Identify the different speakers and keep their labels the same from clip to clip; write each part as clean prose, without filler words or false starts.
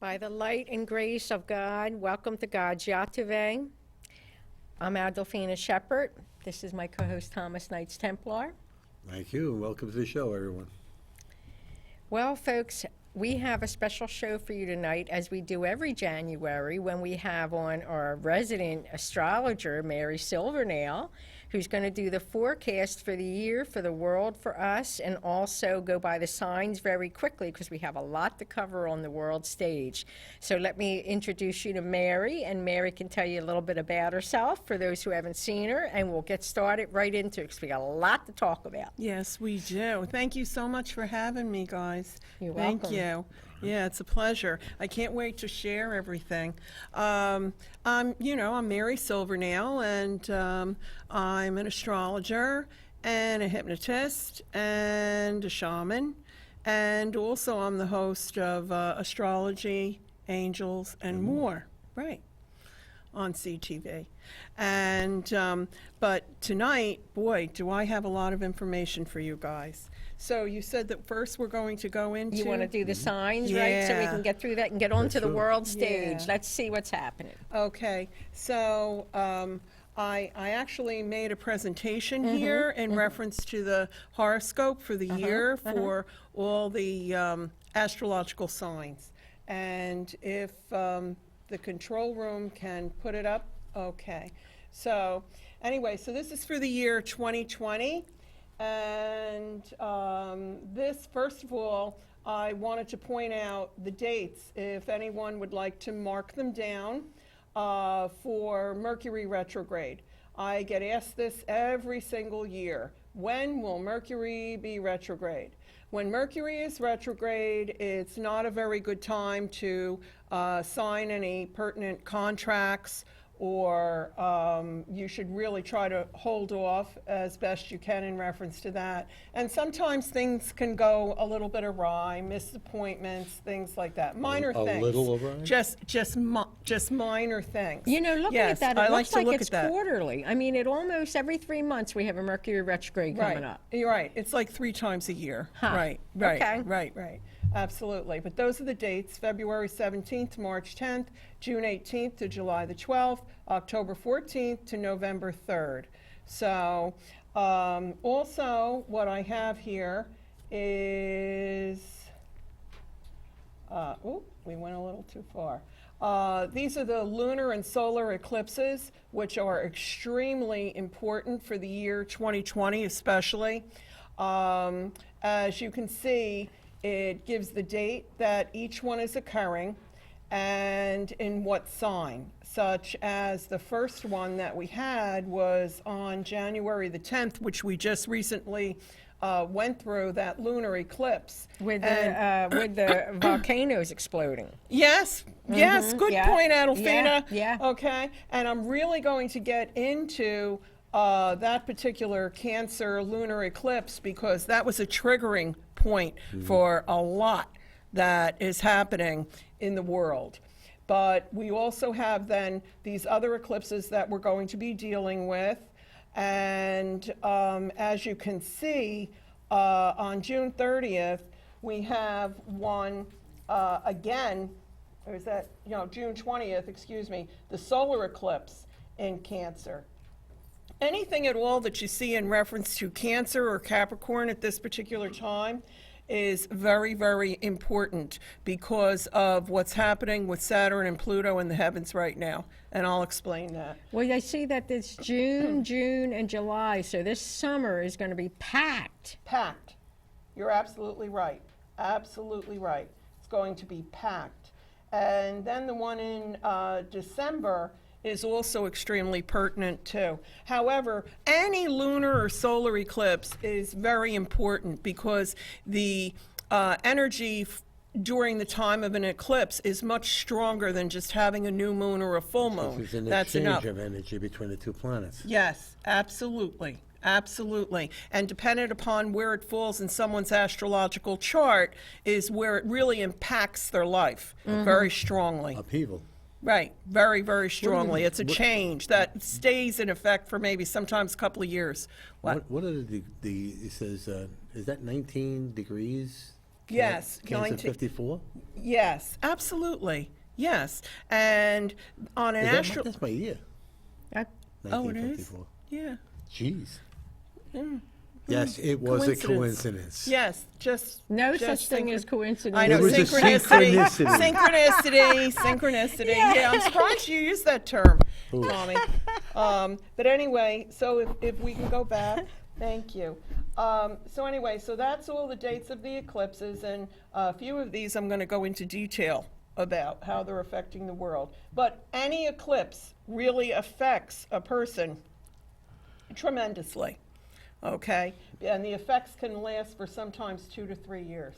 Speaker 1: By the light and grace of God, welcome to God's YTVY. I'm Adolphina Shephard. This is my co-host Thomas Knights Templar.
Speaker 2: Thank you, and welcome to the show, everyone.
Speaker 1: Well, folks, we have a special show for you tonight, as we do every January, when we have on our resident astrologer, Mary Silvernail, who's going to do the forecast for the year, for the world, for us, and also go by the signs very quickly because we have a lot to cover on the world stage. So let me introduce you to Mary, and Mary can tell you a little bit about herself for those who haven't seen her, and we'll get started right into it because we got a lot to talk about.
Speaker 3: Yes, we do. Thank you so much for having me, guys.
Speaker 1: You're
Speaker 3: Thank
Speaker 1: welcome.
Speaker 3: you. Yeah, it's a pleasure. I can't wait to share everything. I'm Mary Silvernail, and I'm an astrologer and a hypnotist and a shaman, and also I'm the host of Astrology, Angels, and More, right, on CTV. And but tonight, boy, do I have a lot of information for you guys. So you said that first we're going to go into...
Speaker 1: You want to do the signs, right? So we can get through that and get on to the world stage.
Speaker 3: Yeah.
Speaker 1: Let's see what's happening.
Speaker 3: Okay, so I actually made a presentation here in reference to the horoscope for the year for all the astrological signs. And if the control room can put it up, okay. So anyway, so this is for the year 2020. And this, first of all, I wanted to point out the dates, if anyone would like to mark them down, for Mercury retrograde. I get asked this every single year. When will Mercury be retrograde? When Mercury is retrograde, it's not a very good time to sign any pertinent contracts, or you should really try to hold off as best you can in reference to that. And sometimes things can go a little bit awry, missed appointments, things like that. Minor things.
Speaker 2: A little awry?
Speaker 3: Just minor things.
Speaker 1: You know, looking
Speaker 3: Yes,
Speaker 1: at that,
Speaker 3: I
Speaker 1: it looks
Speaker 3: to
Speaker 1: like
Speaker 3: look
Speaker 1: it's
Speaker 3: at that.
Speaker 1: quarterly. I mean, it almost every 3 months we have a Mercury retrograde coming
Speaker 3: Right.
Speaker 1: up.
Speaker 3: You're right. It's like 3 times a year.
Speaker 1: Huh.
Speaker 3: Right.
Speaker 1: Okay.
Speaker 3: Right. Absolutely. But those are the dates: February 17th to March 10th, June 18th to July the 12th, October 14th to November 3rd. So also what I have here is, we went a little too far. These are the lunar and solar eclipses, which are extremely important for the year 2020 especially. As you can see, it gives the date that each one is occurring and in what sign, such as the first one that we had was on January the 10th, which we just recently went through, that lunar eclipse.
Speaker 1: With the volcanoes exploding.
Speaker 3: Yes, good point, Adolphina.
Speaker 1: Yeah.
Speaker 3: Okay, and I'm really going to get into that particular Cancer lunar eclipse because that was a triggering point for a lot that is happening in the world. But we also have then these other eclipses that we're going to be dealing with. And as you can see, on June 30th, we have one again, or is that, June 20th, excuse me, the solar eclipse in Cancer. Anything at all that you see in reference to Cancer or Capricorn at this particular time is very, very important because of what's happening with Saturn and Pluto in the heavens right now. And I'll explain that.
Speaker 1: Well, I see that it's June, and July, so this summer is going to be packed.
Speaker 3: Packed. You're absolutely right. Absolutely right. It's going to be packed. And then the one in December is also extremely pertinent too. However, any lunar or solar eclipse is very important because the energy during the time of an eclipse is much stronger than just having a new moon or a full moon.
Speaker 2: There's an
Speaker 3: That's enough.
Speaker 2: exchange of energy between the two planets.
Speaker 3: Yes, absolutely. Absolutely. And dependent upon where it falls in someone's astrological chart is where it really impacts their life very strongly.
Speaker 2: Upheaval.
Speaker 3: Right, very, very strongly. It's a change that stays in effect for maybe sometimes a couple of years.
Speaker 2: What are it says, is that 19 degrees
Speaker 3: Yes,
Speaker 2: Cancer 54?
Speaker 3: yes, absolutely, yes. And on an
Speaker 2: That's my year.
Speaker 1: I-
Speaker 3: Oh, it is?
Speaker 2: 1954.
Speaker 3: Yeah.
Speaker 2: Jeez. Yes, it was a coincidence.
Speaker 3: Yes, just
Speaker 1: No
Speaker 3: just
Speaker 1: such thing as coincidence.
Speaker 3: I know,
Speaker 2: It was a
Speaker 3: synchronicity.
Speaker 2: synchronicity.
Speaker 3: Synchronicity. Yeah, I'm surprised you used that term, Tommy. But anyway, so if we can go back, thank you. So anyway, so that's all the dates of the eclipses, and a few of these I'm going to go into detail about how they're affecting the world. But any eclipse really affects a person tremendously. Okay, and the effects can last for sometimes 2 to 3 years.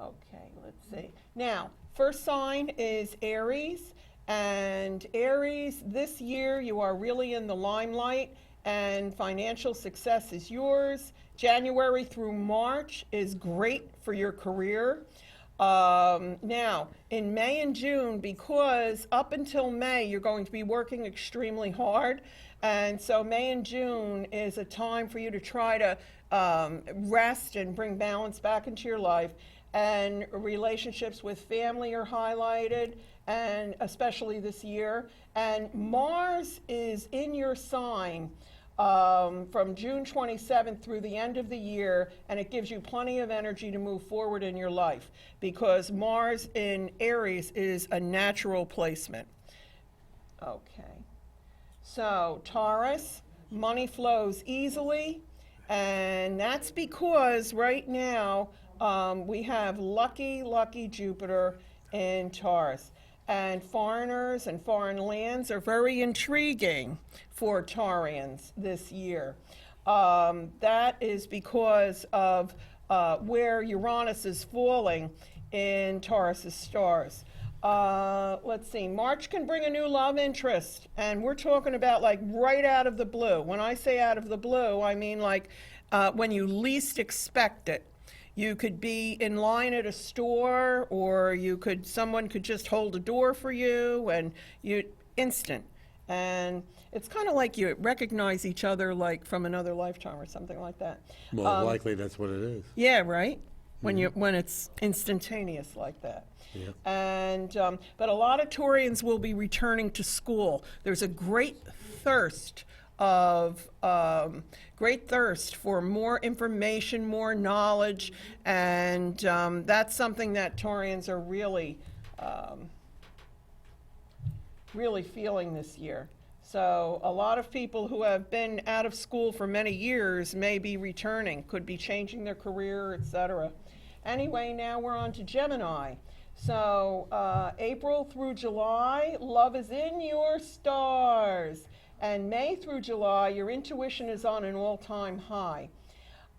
Speaker 3: Okay, let's see. Now, first sign is Aries, and Aries, this year you are really in the limelight, and financial success is yours. January through March is great for your career. Now, in May and June, because up until May you're going to be working extremely hard, and so May and June is a time for you to try to rest and bring balance back into your life. And relationships with family are highlighted, and especially this year. And Mars is in your sign from June 27th through the end of the year, and it gives you plenty of energy to move forward in your life because Mars in Aries is a natural placement. Okay. So, Taurus, money flows easily, and that's because right now we have lucky Jupiter in Taurus. And foreigners and foreign lands are very intriguing for Taurians this year. That is because of where Uranus is falling in Taurus's stars. Let's see, March can bring a new love interest, and we're talking about like right out of the blue. When I say out of the blue, I mean like when you least expect it. You could be in line at a store, or someone could just hold a door for you, and instant. And it's kind of like you recognize each other like from another lifetime or something like that.
Speaker 2: More likely that's what it is.
Speaker 3: Yeah, right? When it's instantaneous like that.
Speaker 2: Yeah.
Speaker 3: And but a lot of Taurians will be returning to school. There's a great thirst for more information, more knowledge, and that's something that Taurians are really feeling this year. So a lot of people who have been out of school for many years may be returning, could be changing their career, etc. Anyway, now we're on to Gemini. So April through July, love is in your stars. And May through July, your intuition is on an all-time high.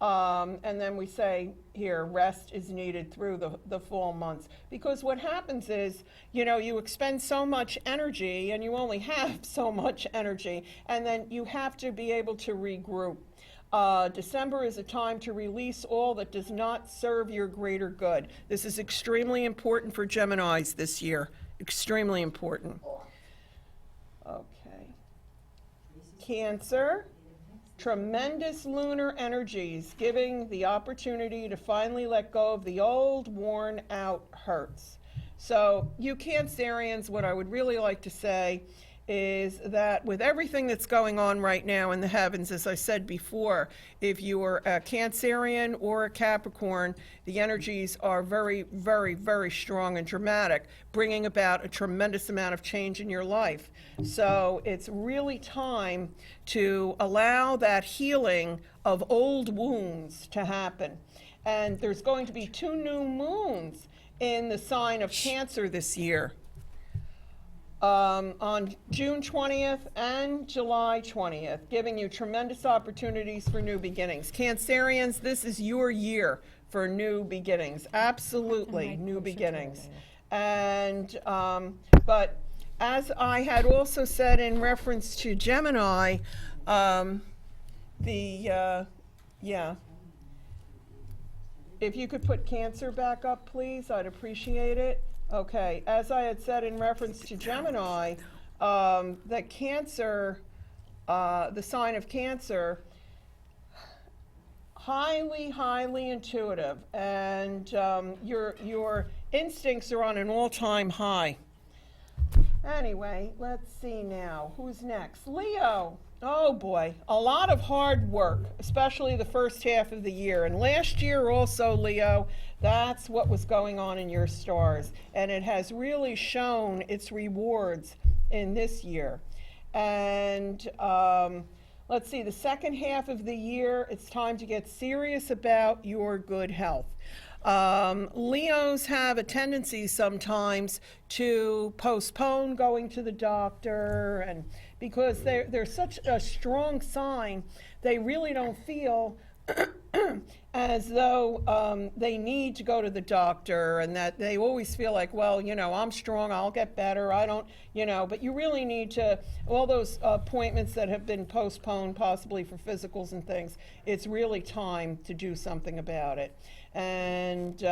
Speaker 3: And then we say here, rest is needed through the fall months. Because what happens is, you expend so much energy and you only have so much energy. And then you have to be able to regroup. December is a time to release all that does not serve your greater good. This is extremely important for Geminis this year. Extremely important. Okay. Cancer, tremendous lunar energies, giving the opportunity to finally let go of the old, worn out hurts. So you Cancerians, what I would really like to say is that with everything that's going on right now in the heavens, as I said before, if you are a Cancerian or a Capricorn, the energies are very, very, very strong and dramatic, bringing about a tremendous amount of change in your life. So it's really time to allow that healing of old wounds to happen. And there's going to be 2 new moons in the sign of Cancer this year. On June 20th and July 20th, giving you tremendous opportunities for new beginnings. Cancerians, this is your year for new beginnings. Absolutely, new beginnings. And, but as I had also said in reference to Gemini, if you could put Cancer back up, please, I'd appreciate it. Okay, as I had said in reference to Gemini, that Cancer, the sign of Cancer, highly, highly intuitive, and your instincts are on an all-time high. Anyway, let's see now. Who's next? Leo. Oh boy, a lot of hard work, especially the first half of the year. And last year also, Leo, that's what was going on in your stars. And it has really shown its rewards in this year. And let's see, the second half of the year, it's time to get serious about your good health. Leos have a tendency sometimes to postpone going to the doctor, and because they're such a strong sign, they really don't feel as though they need to go to the doctor, and that they always feel like, well, you know, I'm strong, I'll get better, I don't, you know, but you really need to, all those appointments that have been postponed possibly for physicals and things, it's really time to do something about it. And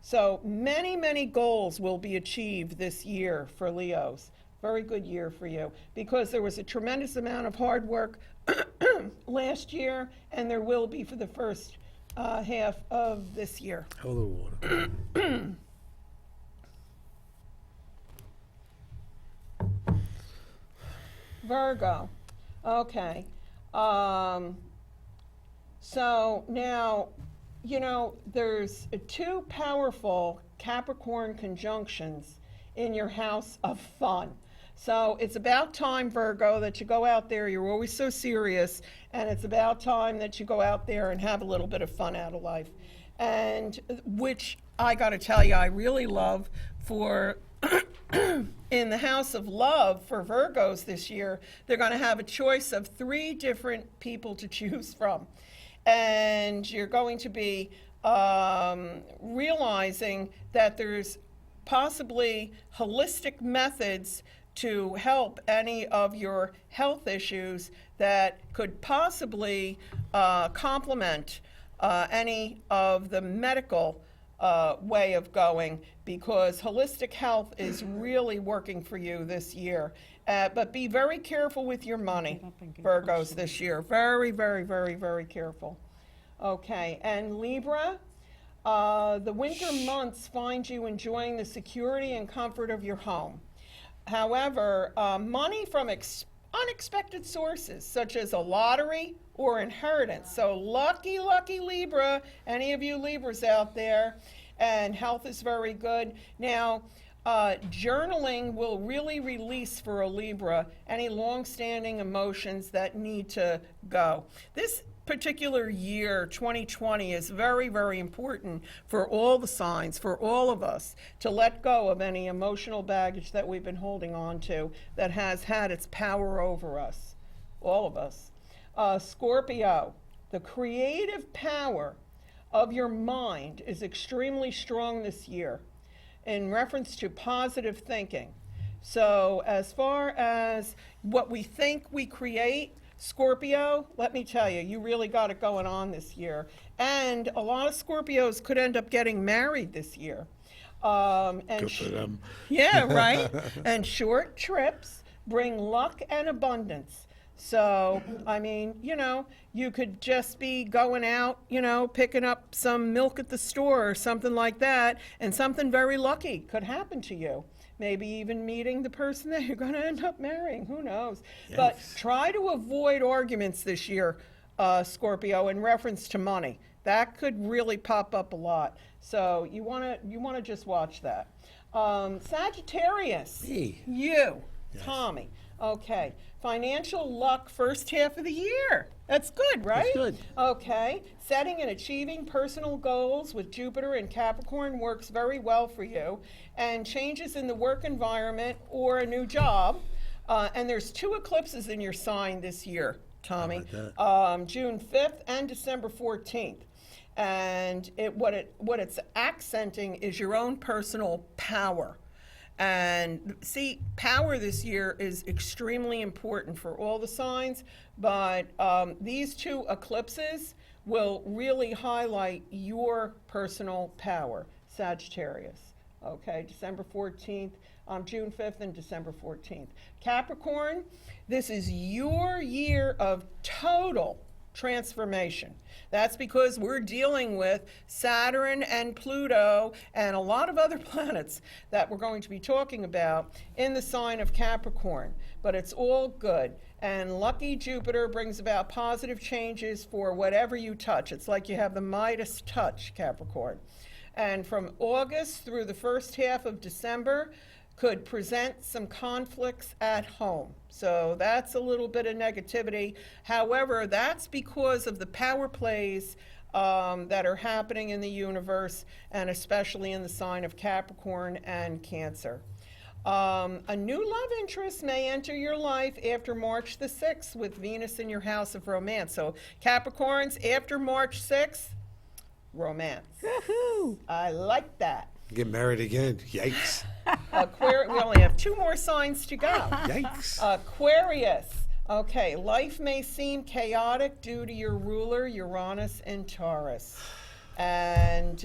Speaker 3: so many, many goals will be achieved this year for Leos. Very good year for you, because there was a tremendous amount of hard work last year, and there will be for the first half of this year.
Speaker 2: Hold the water.
Speaker 3: Virgo. Okay. So now, you know, there's two powerful Capricorn conjunctions in your house of fun. So it's about time, Virgo, that you go out there. You're always so serious, and it's about time that you go out there and have a little bit of fun out of life. And which I got to tell you, I really love for in the house of love for Virgos this year. They're going to have a choice of 3 different people to choose from. And you're going to be realizing that there's possibly holistic methods to help any of your health issues that could possibly complement any of the medical way of going, because holistic health is really working for you this year. But be very careful with your money, Virgos, this year. Very, very, very, very careful. Okay, and Libra, the winter months find you enjoying the security and comfort of your home. However, money from unexpected sources, such as a lottery or inheritance. So lucky, lucky Libra, any of you Libras out there, and health is very good. Now, journaling will really release for a Libra any long-standing emotions that need to go. This particular year, 2020, is very, very important for all the signs, for all of us, to let go of any emotional baggage that we've been holding on to that has had its power over us, all of us. Scorpio, the creative power of your mind is extremely strong this year in reference to positive thinking. So as far as what we think we create, Scorpio, let me tell you, you really got it going on this year. And a lot of Scorpios could end up getting married this year. And
Speaker 2: Good for them.
Speaker 3: yeah, right? And short trips bring luck and abundance. So, I mean, you know, you could just be going out, you know, picking up some milk at the store or something like that, and something very lucky could happen to you. Maybe even meeting the person that you're going to end up marrying. Who knows?
Speaker 2: Yes.
Speaker 3: But try to avoid arguments this year, Scorpio, in reference to money. That could really pop up a lot. So you want to just watch that. Sagittarius.
Speaker 2: Me.
Speaker 3: You,
Speaker 2: Yes.
Speaker 3: Tommy. Okay. Financial luck first half of the year. That's good, right?
Speaker 2: That's good.
Speaker 3: Okay. Setting and achieving personal goals with Jupiter and Capricorn works very well for you. And changes in the work environment or a new job. And there's 2 eclipses in your sign this year, Tommy. June 5th and December 14th. And what it's accenting is your own personal power. And see, power this year is extremely important for all the signs, but these 2 eclipses will really highlight your personal power, Sagittarius. Okay, December 14th, June 5th and December 14th. Capricorn, this is your year of total transformation. That's because we're dealing with Saturn and Pluto and a lot of other planets that we're going to be talking about in the sign of Capricorn. But it's all good. And lucky Jupiter brings about positive changes for whatever you touch. It's like you have the Midas touch, Capricorn. And from August through the first half of December, could present some conflicts at home. So that's a little bit of negativity. However, that's because of the power plays that are happening in the universe, and especially in the sign of Capricorn and Cancer. A new love interest may enter your life after March the 6th with Venus in your house of romance. So Capricorns, after March 6th, romance.
Speaker 1: Woohoo!
Speaker 3: I like that.
Speaker 2: Get married again. Yikes.
Speaker 3: We only have 2 more signs to go.
Speaker 2: Yikes.
Speaker 3: Aquarius. Okay, life may seem chaotic due to your ruler, Uranus and Taurus. And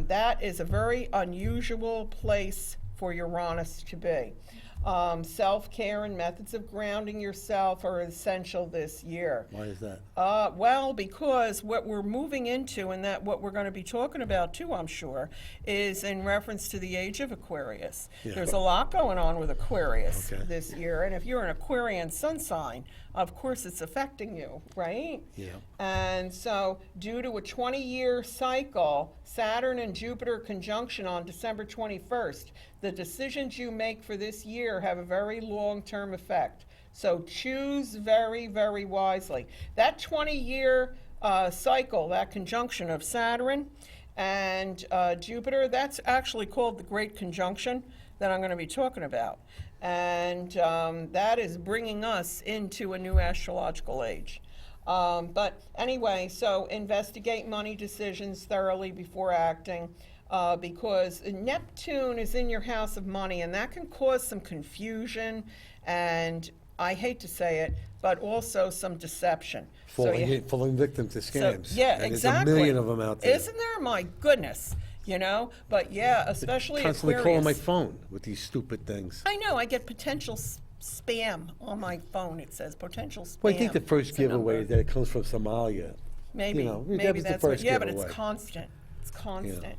Speaker 3: that is a very unusual place for Uranus to be. Self-care and methods of grounding yourself are essential this year.
Speaker 2: Why is that?
Speaker 3: Well, because what we're moving into, and that what we're going to be talking about too, I'm sure, is in reference to the age of Aquarius.
Speaker 2: Yeah.
Speaker 3: There's a lot going on with Aquarius
Speaker 2: Okay.
Speaker 3: this year, and if you're an Aquarian sun sign, of course it's affecting you, right?
Speaker 2: Yeah.
Speaker 3: And so, due to a 20-year cycle, Saturn and Jupiter conjunction on December 21st, the decisions you make for this year have a very long-term effect. So choose very, very wisely. That 20-year cycle, that conjunction of Saturn and Jupiter, that's actually called the Great Conjunction that I'm going to be talking about. And that is bringing us into a new astrological age. But anyway, so investigate money decisions thoroughly before acting. Because Neptune is in your house of money, and that can cause some confusion, and I hate to say it, but also some deception.
Speaker 2: Falling victim to scams.
Speaker 3: Yeah,
Speaker 2: and
Speaker 3: exactly.
Speaker 2: There's a million of them out there.
Speaker 3: Isn't there? My goodness, you know? But yeah, especially
Speaker 2: Constantly
Speaker 3: Aquarius.
Speaker 2: calling my phone with these stupid things.
Speaker 3: I know, I get potential spam on my phone. It says potential spam.
Speaker 2: Well, I think the first
Speaker 3: It's a number.
Speaker 2: giveaway that it comes from Somalia.
Speaker 3: Maybe,
Speaker 2: You know, that
Speaker 3: maybe
Speaker 2: was the
Speaker 3: that's what,
Speaker 2: first
Speaker 3: yeah, but it's
Speaker 2: giveaway.
Speaker 3: constant. It's constant.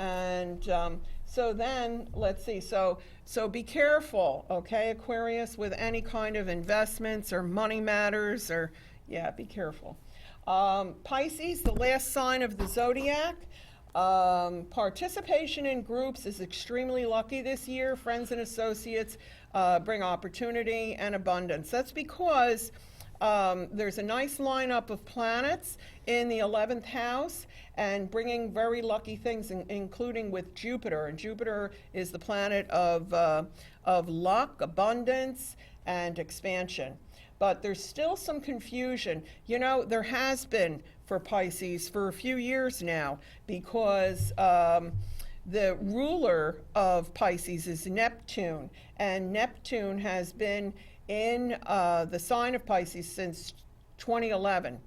Speaker 3: And so then, let's see, so be careful, okay, Aquarius, with any kind of investments or money matters, or, yeah, be careful. Pisces, the last sign of the zodiac. Participation in groups is extremely lucky this year. Friends and associates bring opportunity and abundance. That's because there's a nice lineup of planets in the 11th house and bringing very lucky things, including with Jupiter. And Jupiter is the planet of luck, abundance, and expansion. But there's still some confusion. You know, there has been for Pisces for a few years now, because the ruler of Pisces is Neptune, and Neptune has been in the sign of Pisces since 2011.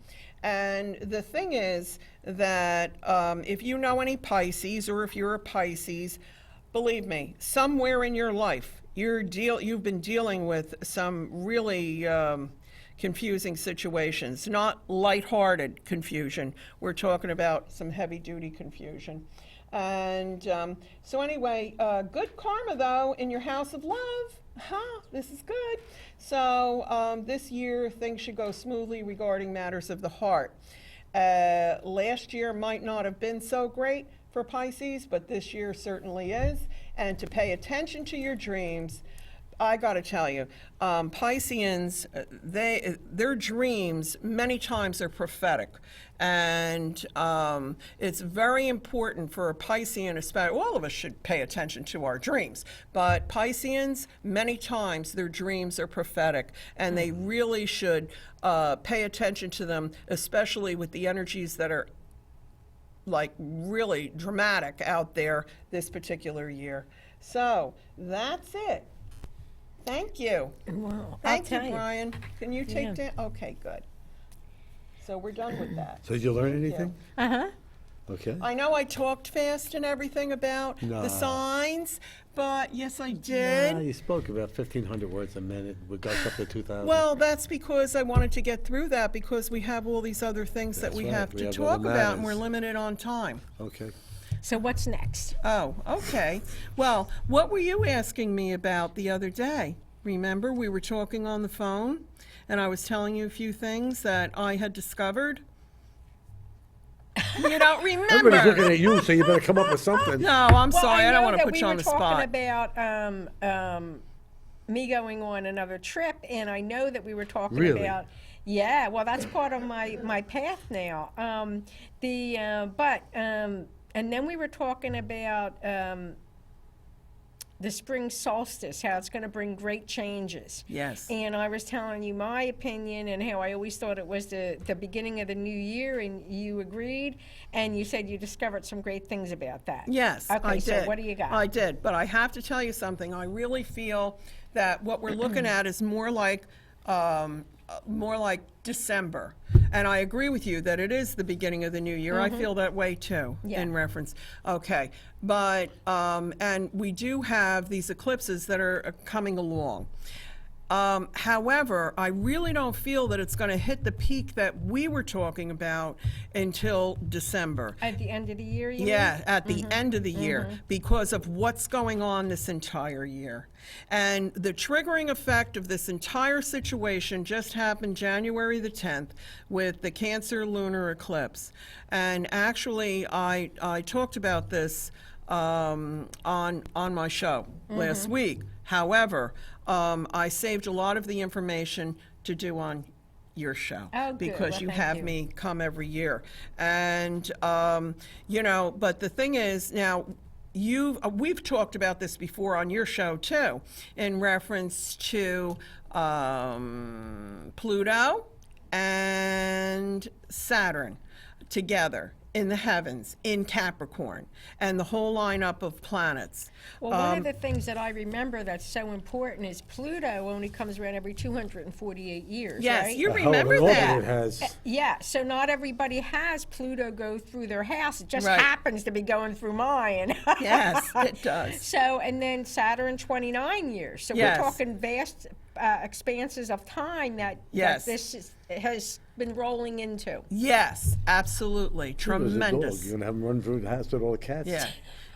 Speaker 3: And the thing is that if you know any Pisces, or if you're a Pisces, believe me, somewhere in your life, you've been dealing with some really confusing situations, not lighthearted confusion. We're talking about some heavy-duty confusion. And so anyway, good karma, though, in your house of love. This is good. So this year, things should go smoothly regarding matters of the heart. Last year might not have been so great for Pisces, but this year certainly is. And to pay attention to your dreams, I got to tell you, Pisceans, their dreams many times are prophetic, and it's very important for a Piscean, especially, all of us should pay attention to our dreams, but Pisceans, many times their dreams are prophetic, and they really should pay attention to them, especially with the energies that are like really dramatic out there this particular year. So that's it. Thank you.
Speaker 1: Well,
Speaker 3: Thank you,
Speaker 1: I'll tell you.
Speaker 3: Brian. Can you take
Speaker 1: Yeah.
Speaker 3: down? Okay, good. So we're done with that.
Speaker 2: So did you learn
Speaker 3: Thank you.
Speaker 2: anything?
Speaker 1: Uh-huh.
Speaker 2: Okay.
Speaker 3: I know I talked fast and everything about
Speaker 2: Nah.
Speaker 3: the signs, but yes, I
Speaker 2: Nah,
Speaker 3: did.
Speaker 2: you spoke about 1,500 words a minute. We got up to 2,000.
Speaker 3: Well, that's because I wanted to get through that because we have all these other things that
Speaker 2: That's
Speaker 3: we
Speaker 2: right.
Speaker 3: have
Speaker 2: We
Speaker 3: to
Speaker 2: have
Speaker 3: talk
Speaker 2: other
Speaker 3: about, and we're
Speaker 2: matters.
Speaker 3: limited on time.
Speaker 2: Okay.
Speaker 1: So what's next?
Speaker 3: Oh, okay. Well, what were you asking me about the other day? Remember, we were talking on the phone, and I was telling you a few things that I had discovered? You don't
Speaker 2: Everybody's
Speaker 3: remember?
Speaker 2: looking at you, so you better come up with something.
Speaker 3: No, I'm
Speaker 1: Well,
Speaker 3: sorry. I don't
Speaker 1: know
Speaker 3: want to
Speaker 1: that
Speaker 3: put
Speaker 1: we
Speaker 3: you
Speaker 1: were
Speaker 3: on the
Speaker 1: talking
Speaker 3: spot.
Speaker 1: about me going on another trip, and I know that we were talking
Speaker 2: Really?
Speaker 1: about. Yeah, well, that's part of my path now. And then we were talking about the spring solstice, how it's going to bring great changes.
Speaker 3: Yes.
Speaker 1: And I was telling you my opinion and how I always thought it was the beginning of the new year, and you agreed, and you said you discovered some great things about that.
Speaker 3: Yes,
Speaker 1: Okay,
Speaker 3: I
Speaker 1: so
Speaker 3: did.
Speaker 1: what do you got?
Speaker 3: I did, but I have to tell you something. I really feel that what we're looking at is more like December. And I agree with you that it is the beginning of the new year. I feel that way too,
Speaker 1: Yeah.
Speaker 3: in reference. Okay, but, and we do have these eclipses that are coming along. However, I really don't feel that it's going to hit the peak that we were talking about until December.
Speaker 1: At the end of the year, you mean?
Speaker 3: Yeah, at the end of the year, because of what's going on this entire year. And the triggering effect of this entire situation just happened January the 10th with the Cancer lunar eclipse. And actually, I talked about this on my show last week. However, I saved a lot of the information to do on your show
Speaker 1: Oh, good.
Speaker 3: because
Speaker 1: Well,
Speaker 3: you
Speaker 1: thank
Speaker 3: have
Speaker 1: you.
Speaker 3: me come every year. And, you know, but the thing is now, we've talked about this before on your show too, in reference to Pluto and Saturn together in the heavens in Capricorn and the whole lineup of planets.
Speaker 1: Well, one of the things that I remember that's so important is Pluto only comes around every 248 years,
Speaker 3: Yes,
Speaker 1: right?
Speaker 3: you
Speaker 2: A hell of
Speaker 3: remember
Speaker 2: an orbit
Speaker 3: that.
Speaker 2: it has.
Speaker 1: Yeah, so not everybody has Pluto go through their house. It just
Speaker 3: Right.
Speaker 1: happens to be going through mine.
Speaker 3: Yes, it does.
Speaker 1: So, and then Saturn 29 years. So
Speaker 3: Yes.
Speaker 1: we're talking vast expanses of time that
Speaker 3: Yes.
Speaker 1: has been rolling into.
Speaker 3: Yes, absolutely.
Speaker 2: There's a dog.
Speaker 3: Tremendous.
Speaker 2: You're going to have him run through the house with all the cats?
Speaker 3: Yeah.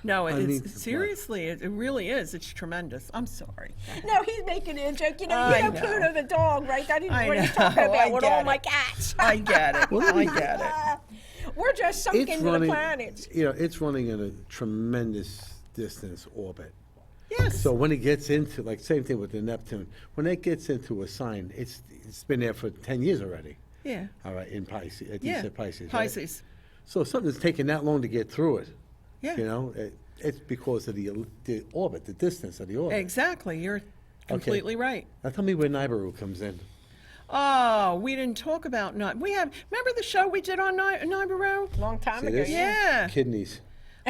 Speaker 3: No,
Speaker 2: I
Speaker 3: it's
Speaker 2: mean,
Speaker 3: seriously, it really is. It's tremendous. I'm sorry.
Speaker 1: No, he's making a joke. You know,
Speaker 3: I
Speaker 1: you know
Speaker 3: know.
Speaker 1: Pluto the dog, right? That is
Speaker 3: I
Speaker 1: what he's
Speaker 3: know,
Speaker 1: talking
Speaker 3: I
Speaker 1: about with
Speaker 3: get
Speaker 1: all
Speaker 3: it.
Speaker 1: my cats.
Speaker 3: I get it. I get it.
Speaker 1: We're just sunk
Speaker 2: It's
Speaker 1: into the
Speaker 2: running,
Speaker 1: planets.
Speaker 2: you know, it's running in a tremendous distance orbit.
Speaker 3: Yes.
Speaker 2: So when it gets into, like, same thing with the Neptune, when it gets into a sign, it's been there for 10 years already.
Speaker 3: Yeah.
Speaker 2: All right, in Pisces. You
Speaker 3: Yeah.
Speaker 2: said Pisces, right?
Speaker 3: Pisces.
Speaker 2: So something's taking that long to get through it.
Speaker 3: Yeah.
Speaker 2: You know, it's because of the orbit, the distance of the orbit.
Speaker 3: Exactly. You're completely right.
Speaker 2: Now tell me where Nibiru comes in.
Speaker 3: Oh, we didn't talk about remember the show we did on Nibiru?
Speaker 1: Long time
Speaker 2: See
Speaker 1: ago,
Speaker 2: this?
Speaker 3: Yeah.
Speaker 2: Kidneys.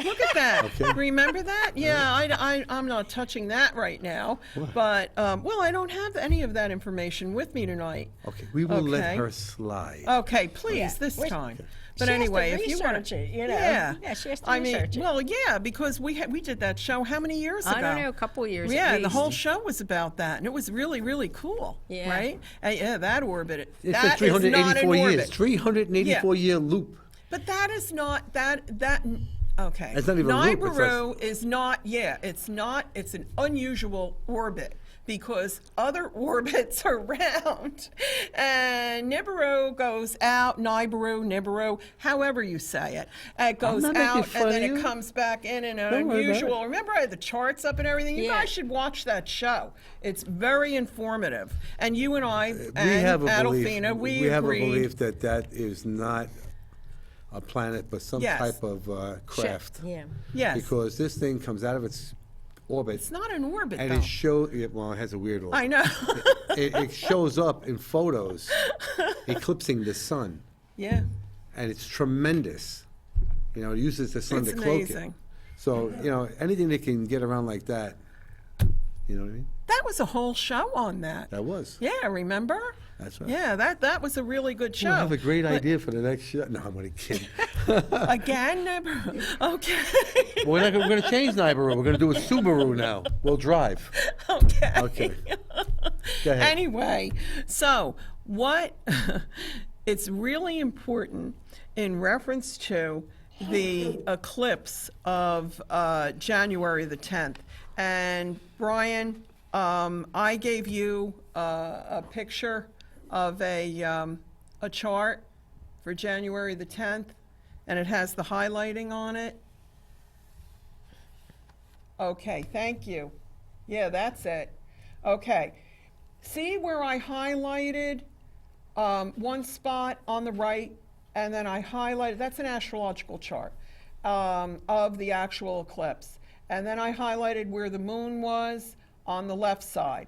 Speaker 3: Look at that.
Speaker 2: Okay.
Speaker 3: Remember that? Yeah, I'm not touching that right now. But, well, I don't have any of that information with me tonight.
Speaker 2: Okay, we will let
Speaker 3: Okay.
Speaker 2: her slide.
Speaker 3: Okay, please,
Speaker 1: Yeah.
Speaker 3: this
Speaker 1: Which-
Speaker 3: time.
Speaker 1: She
Speaker 3: But
Speaker 1: has to
Speaker 3: anyway, if you want
Speaker 1: research it, you know.
Speaker 3: Yeah.
Speaker 1: Yeah, she has to
Speaker 3: I mean,
Speaker 1: research it.
Speaker 3: well, yeah, because we did that show how many years ago?
Speaker 1: I don't know, a couple of years.
Speaker 3: Yeah,
Speaker 1: at
Speaker 3: and the
Speaker 1: least.
Speaker 3: whole show was about that, and it was really, really cool.
Speaker 1: Yeah.
Speaker 3: Right? Yeah, that orbit.
Speaker 2: It's
Speaker 3: that
Speaker 2: a
Speaker 3: is not an
Speaker 2: 384 years.
Speaker 3: orbit.
Speaker 2: 384 year loop.
Speaker 3: But that is not that. Okay.
Speaker 2: It's not even a loop, it's
Speaker 3: Nibiru is not. Yeah, it's not. It's an unusual orbit because other orbits are round, and Nibiru goes out. Nibiru, however you say it, it goes
Speaker 2: not making
Speaker 3: out
Speaker 2: fun
Speaker 3: and then
Speaker 2: of
Speaker 3: it
Speaker 2: you.
Speaker 3: comes back in an
Speaker 2: Don't worry about
Speaker 3: unusual.
Speaker 2: it.
Speaker 3: Remember, I had the charts up and everything. You
Speaker 1: Yeah.
Speaker 3: guys should watch that show. It's very informative. And you and I
Speaker 2: We
Speaker 3: and
Speaker 2: have a
Speaker 3: Adolphina,
Speaker 2: belief.
Speaker 3: we
Speaker 2: have a
Speaker 3: agreed.
Speaker 2: belief that that is not a planet, but some
Speaker 3: Yes.
Speaker 2: type of craft.
Speaker 1: Yeah.
Speaker 3: Yes.
Speaker 2: Because this thing comes out of its orbit,
Speaker 3: It's not an orbit,
Speaker 2: and
Speaker 3: though.
Speaker 2: it shows. Well, it has a weird orbit.
Speaker 3: I know.
Speaker 2: It shows up in photos, eclipsing the sun,
Speaker 3: Yeah.
Speaker 2: and it's tremendous. You know, it uses the sun
Speaker 3: It's
Speaker 2: to cloak
Speaker 3: amazing.
Speaker 2: it. So you know, anything that can get around like that, you know what I mean?
Speaker 3: That was a whole show on that.
Speaker 2: That was.
Speaker 3: Yeah, remember?
Speaker 2: That's right.
Speaker 3: Yeah, that was a really good show.
Speaker 2: We'll have a great
Speaker 3: But-
Speaker 2: idea for the next show. No, I'm only kidding.
Speaker 3: Again, Nibiru? Okay.
Speaker 2: We're going to change Nibiru. We're going to do a Subaru now. We'll drive.
Speaker 3: Okay.
Speaker 2: Okay. Go ahead.
Speaker 3: Anyway, so what, it's really important in reference to the eclipse of January the 10th. And Brian, I gave you a picture of a chart for January the 10th, and it has the highlighting on it. Okay, thank you. Yeah, that's it. Okay. See where I highlighted one spot on the right, and then I highlighted, that's an astrological chart of the actual eclipse. And then I highlighted where the moon was on the left side.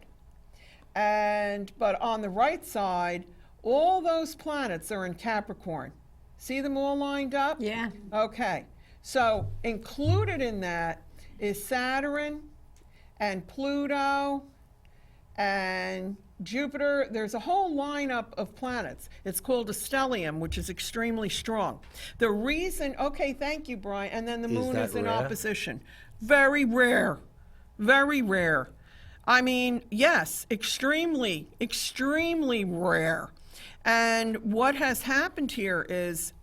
Speaker 3: But on the right side, all those planets are in Capricorn. See them all lined up?
Speaker 1: Yeah.
Speaker 3: Okay. So included in that is Saturn and Pluto and Jupiter. There's a whole lineup of planets. It's called a stellium, which is extremely strong. The reason, okay, thank you, Brian. And then the moon
Speaker 2: that
Speaker 3: is in
Speaker 2: rare?
Speaker 3: opposition. Very rare. Very rare. I mean, yes, extremely, extremely rare. And what has happened here is,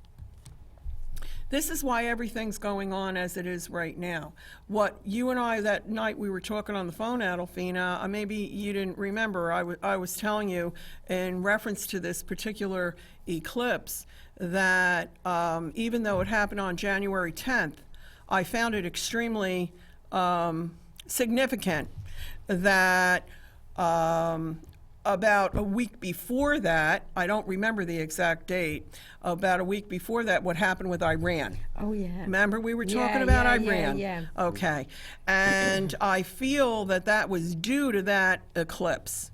Speaker 3: this is why everything's going on as it is right now. What you and I, that night we were talking on the phone, Adolphina, maybe you didn't remember, I was telling you in reference to this particular eclipse that even though it happened on January 10th, I found it extremely significant that about a week before that, I don't remember the exact date, about a week before that, what happened with Iran.
Speaker 1: Oh, yeah.
Speaker 3: Remember we were talking
Speaker 1: Yeah,
Speaker 3: about
Speaker 1: yeah,
Speaker 3: Iran?
Speaker 1: yeah.
Speaker 3: Okay. And I feel that that was due to that eclipse.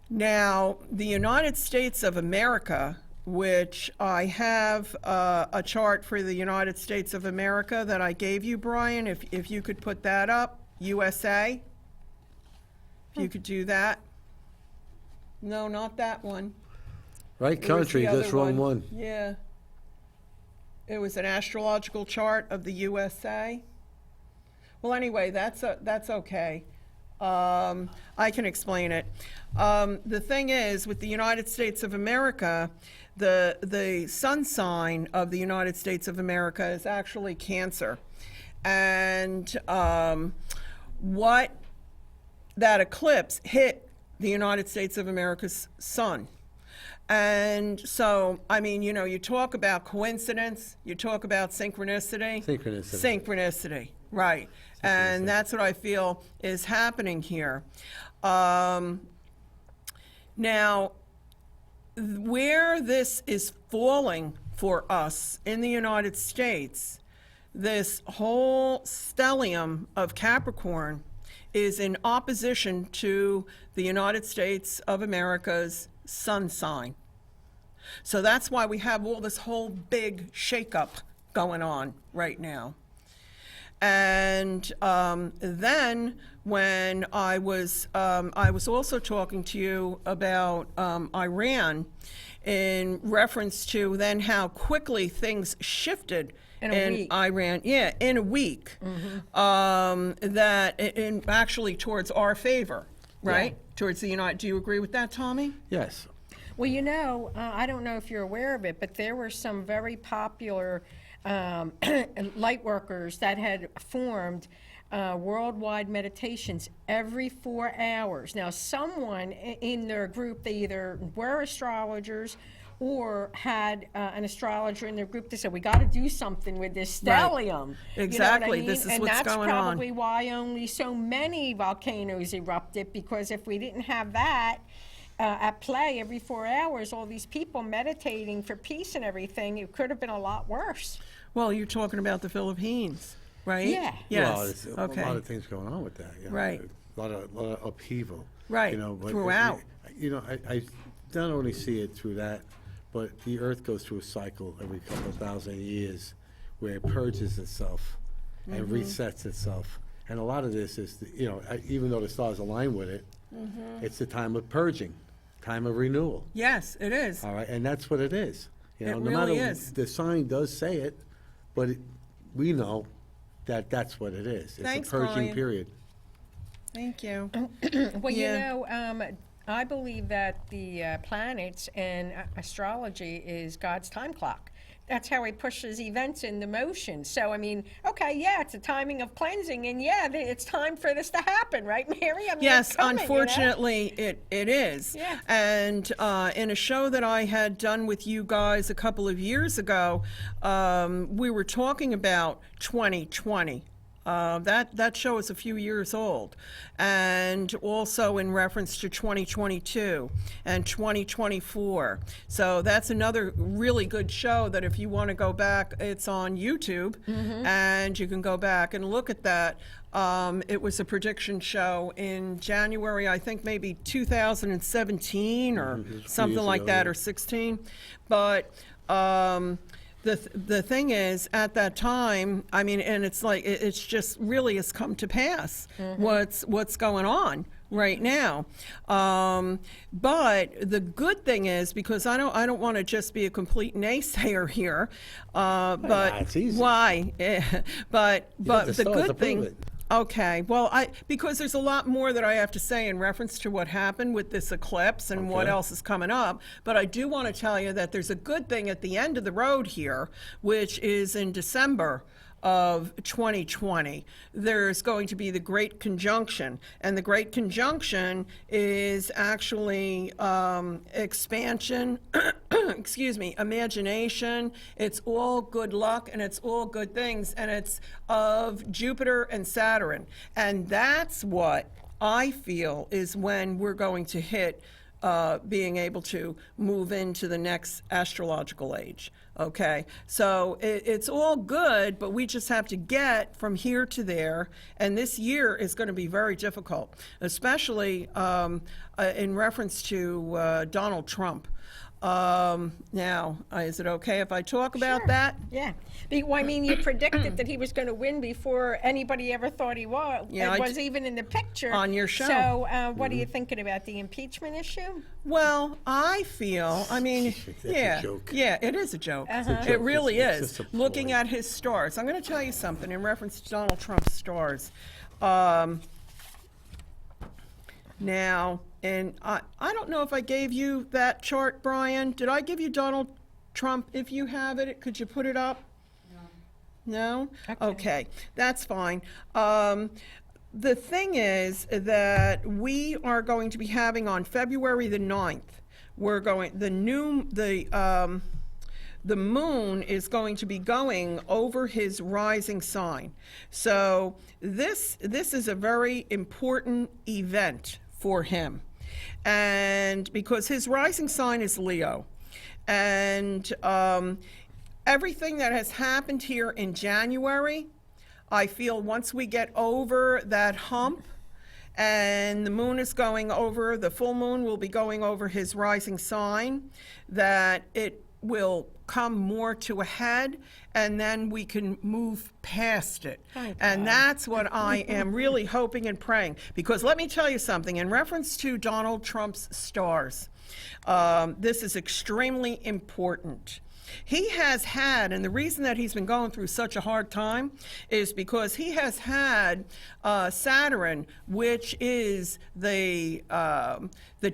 Speaker 3: Now, the United States of America, which I have a chart for the United States of America that I gave you, Brian, if you could put that up, USA, if you could do that. No, not that one.
Speaker 2: Right
Speaker 3: It was
Speaker 2: country,
Speaker 3: the
Speaker 2: just
Speaker 3: other
Speaker 2: wrong one.
Speaker 3: Yeah. It was an astrological chart of the USA. Well, anyway, that's okay. I can explain it. The thing is, with the United States of America, the sun sign of the United States of America is actually Cancer. And what that eclipse hit the United States of America's sun. And so, I mean, you know, you talk about coincidence, you talk about synchronicity. Synchronicity, right. And that's what I feel is happening here. Now, where this is falling for us in the United States, this whole stellium of Capricorn is in opposition to the United States of America's sun sign. So that's why we have all this whole big shakeup going on right now. And then when I was also talking to you about Iran in reference to then how quickly things shifted
Speaker 1: In a week.
Speaker 3: Iran, yeah, in a week, that in actually towards our favor, right?
Speaker 1: Yeah.
Speaker 3: Towards the United. Do you agree with that, Tommy?
Speaker 2: Yes.
Speaker 1: Well, you know, I don't know if you're aware of it, but there were some very popular light workers that had formed worldwide meditations every 4 hours. Now, someone in their group, they either were astrologers or had an astrologer in their group that said, we got to do something with this stellium.
Speaker 3: Exactly.
Speaker 1: You know what I mean?
Speaker 3: This is
Speaker 1: and
Speaker 3: what's
Speaker 1: that's
Speaker 3: going on.
Speaker 1: probably why only so many volcanoes erupted, because if we didn't have that at play every 4 hours, all these people meditating for peace and everything, it could have been a lot worse.
Speaker 3: Well, you're talking about the Philippines, right?
Speaker 1: Yeah.
Speaker 3: Yes.
Speaker 2: Well, there's
Speaker 3: Okay.
Speaker 2: a lot of things going on with that. You know,
Speaker 3: Right.
Speaker 2: A lot of upheaval.
Speaker 3: Right,
Speaker 2: You know, but
Speaker 3: throughout.
Speaker 2: You know, I don't only see it through that, but the Earth goes through a cycle every couple of thousand years where it purges itself
Speaker 3: Mm-hmm.
Speaker 2: and resets itself. And a lot of this is, you know, even though the stars align with it, it's the time of purging, time of renewal.
Speaker 3: Yes, it is.
Speaker 2: All right, and that's what it is. You
Speaker 3: It
Speaker 2: know, no
Speaker 3: really
Speaker 2: matter,
Speaker 3: is.
Speaker 2: the sign does say it, but we know that that's what it is.
Speaker 3: Thanks,
Speaker 2: It's a purging
Speaker 3: Brian.
Speaker 2: period.
Speaker 3: Thank you.
Speaker 1: Well,
Speaker 3: Yeah.
Speaker 1: I believe that the planets and astrology is God's time clock. That's how he pushes events into motion. So, I mean, okay, yeah, it's a timing of cleansing, and yeah, it's time for this to happen, right, Mary? I mean,
Speaker 3: Yes,
Speaker 1: it's coming,
Speaker 3: unfortunately, it is.
Speaker 1: Yeah.
Speaker 3: And in a show that I had done with you guys a couple of years ago, we were talking about 2020. That show is a few years old, and also in reference to 2022 and 2024. So that's another really good show that if you want to go back, it's on YouTube, and you can go back and look at that. It was a prediction show in January, I think maybe 2017 or something
Speaker 2: years
Speaker 3: like
Speaker 2: ago,
Speaker 3: that,
Speaker 2: yeah.
Speaker 3: or 16. But the thing is, at that time, I mean, and it's like it's just really has come to pass what's going on right now. But the good thing is, because I don't want to just be a complete naysayer here, but
Speaker 2: it's easy.
Speaker 3: why? But
Speaker 2: got the
Speaker 3: the
Speaker 2: stars to
Speaker 3: good
Speaker 2: prove
Speaker 3: thing.
Speaker 2: it.
Speaker 3: Okay, well, because there's a lot more that I have to say in reference to what happened with this eclipse and what
Speaker 2: Okay.
Speaker 3: else is coming up, but I do want to tell you that there's a good thing at the end of the road here, which is in December of 2020. There's going to be the Great Conjunction, and the Great Conjunction is actually expansion, excuse me, imagination. It's all good luck, and it's all good things, and it's of Jupiter and Saturn. And that's what I feel is when we're going to hit being able to move into the next astrological age. Okay, so it's all good, but we just have to get from here to there, and this year is going to be very difficult, especially in reference to Donald Trump. Now, is it okay if I talk about
Speaker 1: Sure.
Speaker 3: that?
Speaker 1: Yeah. Well, I mean, you predicted that he was going to win before anybody ever thought he was.
Speaker 3: Yeah,
Speaker 1: It
Speaker 3: I
Speaker 1: was even in the picture.
Speaker 3: On your show.
Speaker 1: So, what are you thinking about the impeachment issue?
Speaker 3: Well, I feel, I mean,
Speaker 2: That's a
Speaker 3: yeah,
Speaker 2: joke.
Speaker 3: yeah, it is a joke.
Speaker 1: It's a
Speaker 3: It
Speaker 2: joke.
Speaker 3: really
Speaker 2: It's
Speaker 3: is.
Speaker 2: just a
Speaker 3: Looking
Speaker 2: ploy.
Speaker 3: at his stars, I'm going to tell you something in reference to Donald Trump's stars. Now, and I don't know if I gave you that chart, Brian. Did I give you Donald Trump? If you have it, could you put it up? No? Okay, that's fine. The thing is that we are going to be having on February the 9th, the moon is going to be going over his rising sign. So this is a very important event for him. And because his rising sign is Leo. And everything that has happened here in January, I feel once we get over that hump and the moon is going over, the full moon will be going over his rising sign, that it will come more to a head, and then we can move past it. And that's what I am really hoping and praying. Because let me tell you something, in reference to Donald Trump's stars, this is extremely important. He has had, and the reason that he's been going through such a hard time is because he has had Saturn, which is the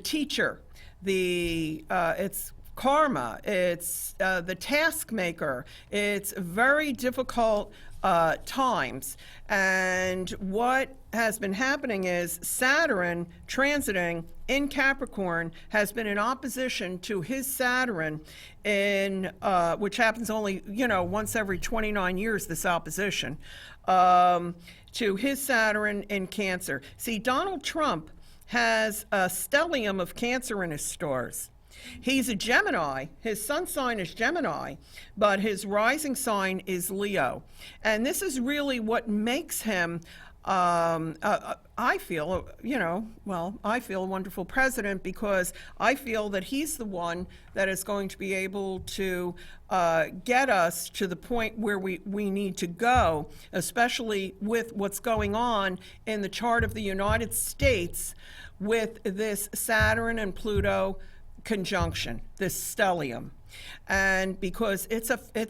Speaker 3: teacher, it's karma, it's the taskmaker. It's very difficult times. And what has been happening is Saturn transiting in Capricorn has been in opposition to his Saturn in which happens only, once every 29 years, this opposition to his Saturn in Cancer. See, Donald Trump has a stellium of Cancer in his stars. He's a Gemini. His sun sign is Gemini, but his rising sign is Leo. And this is really what makes him, I feel, I feel a wonderful president, because I feel that he's the one that is going to be able to get us to the point where we need to go, especially with what's going on in the chart of the United States with this Saturn and Pluto conjunction, this stellium. And because it's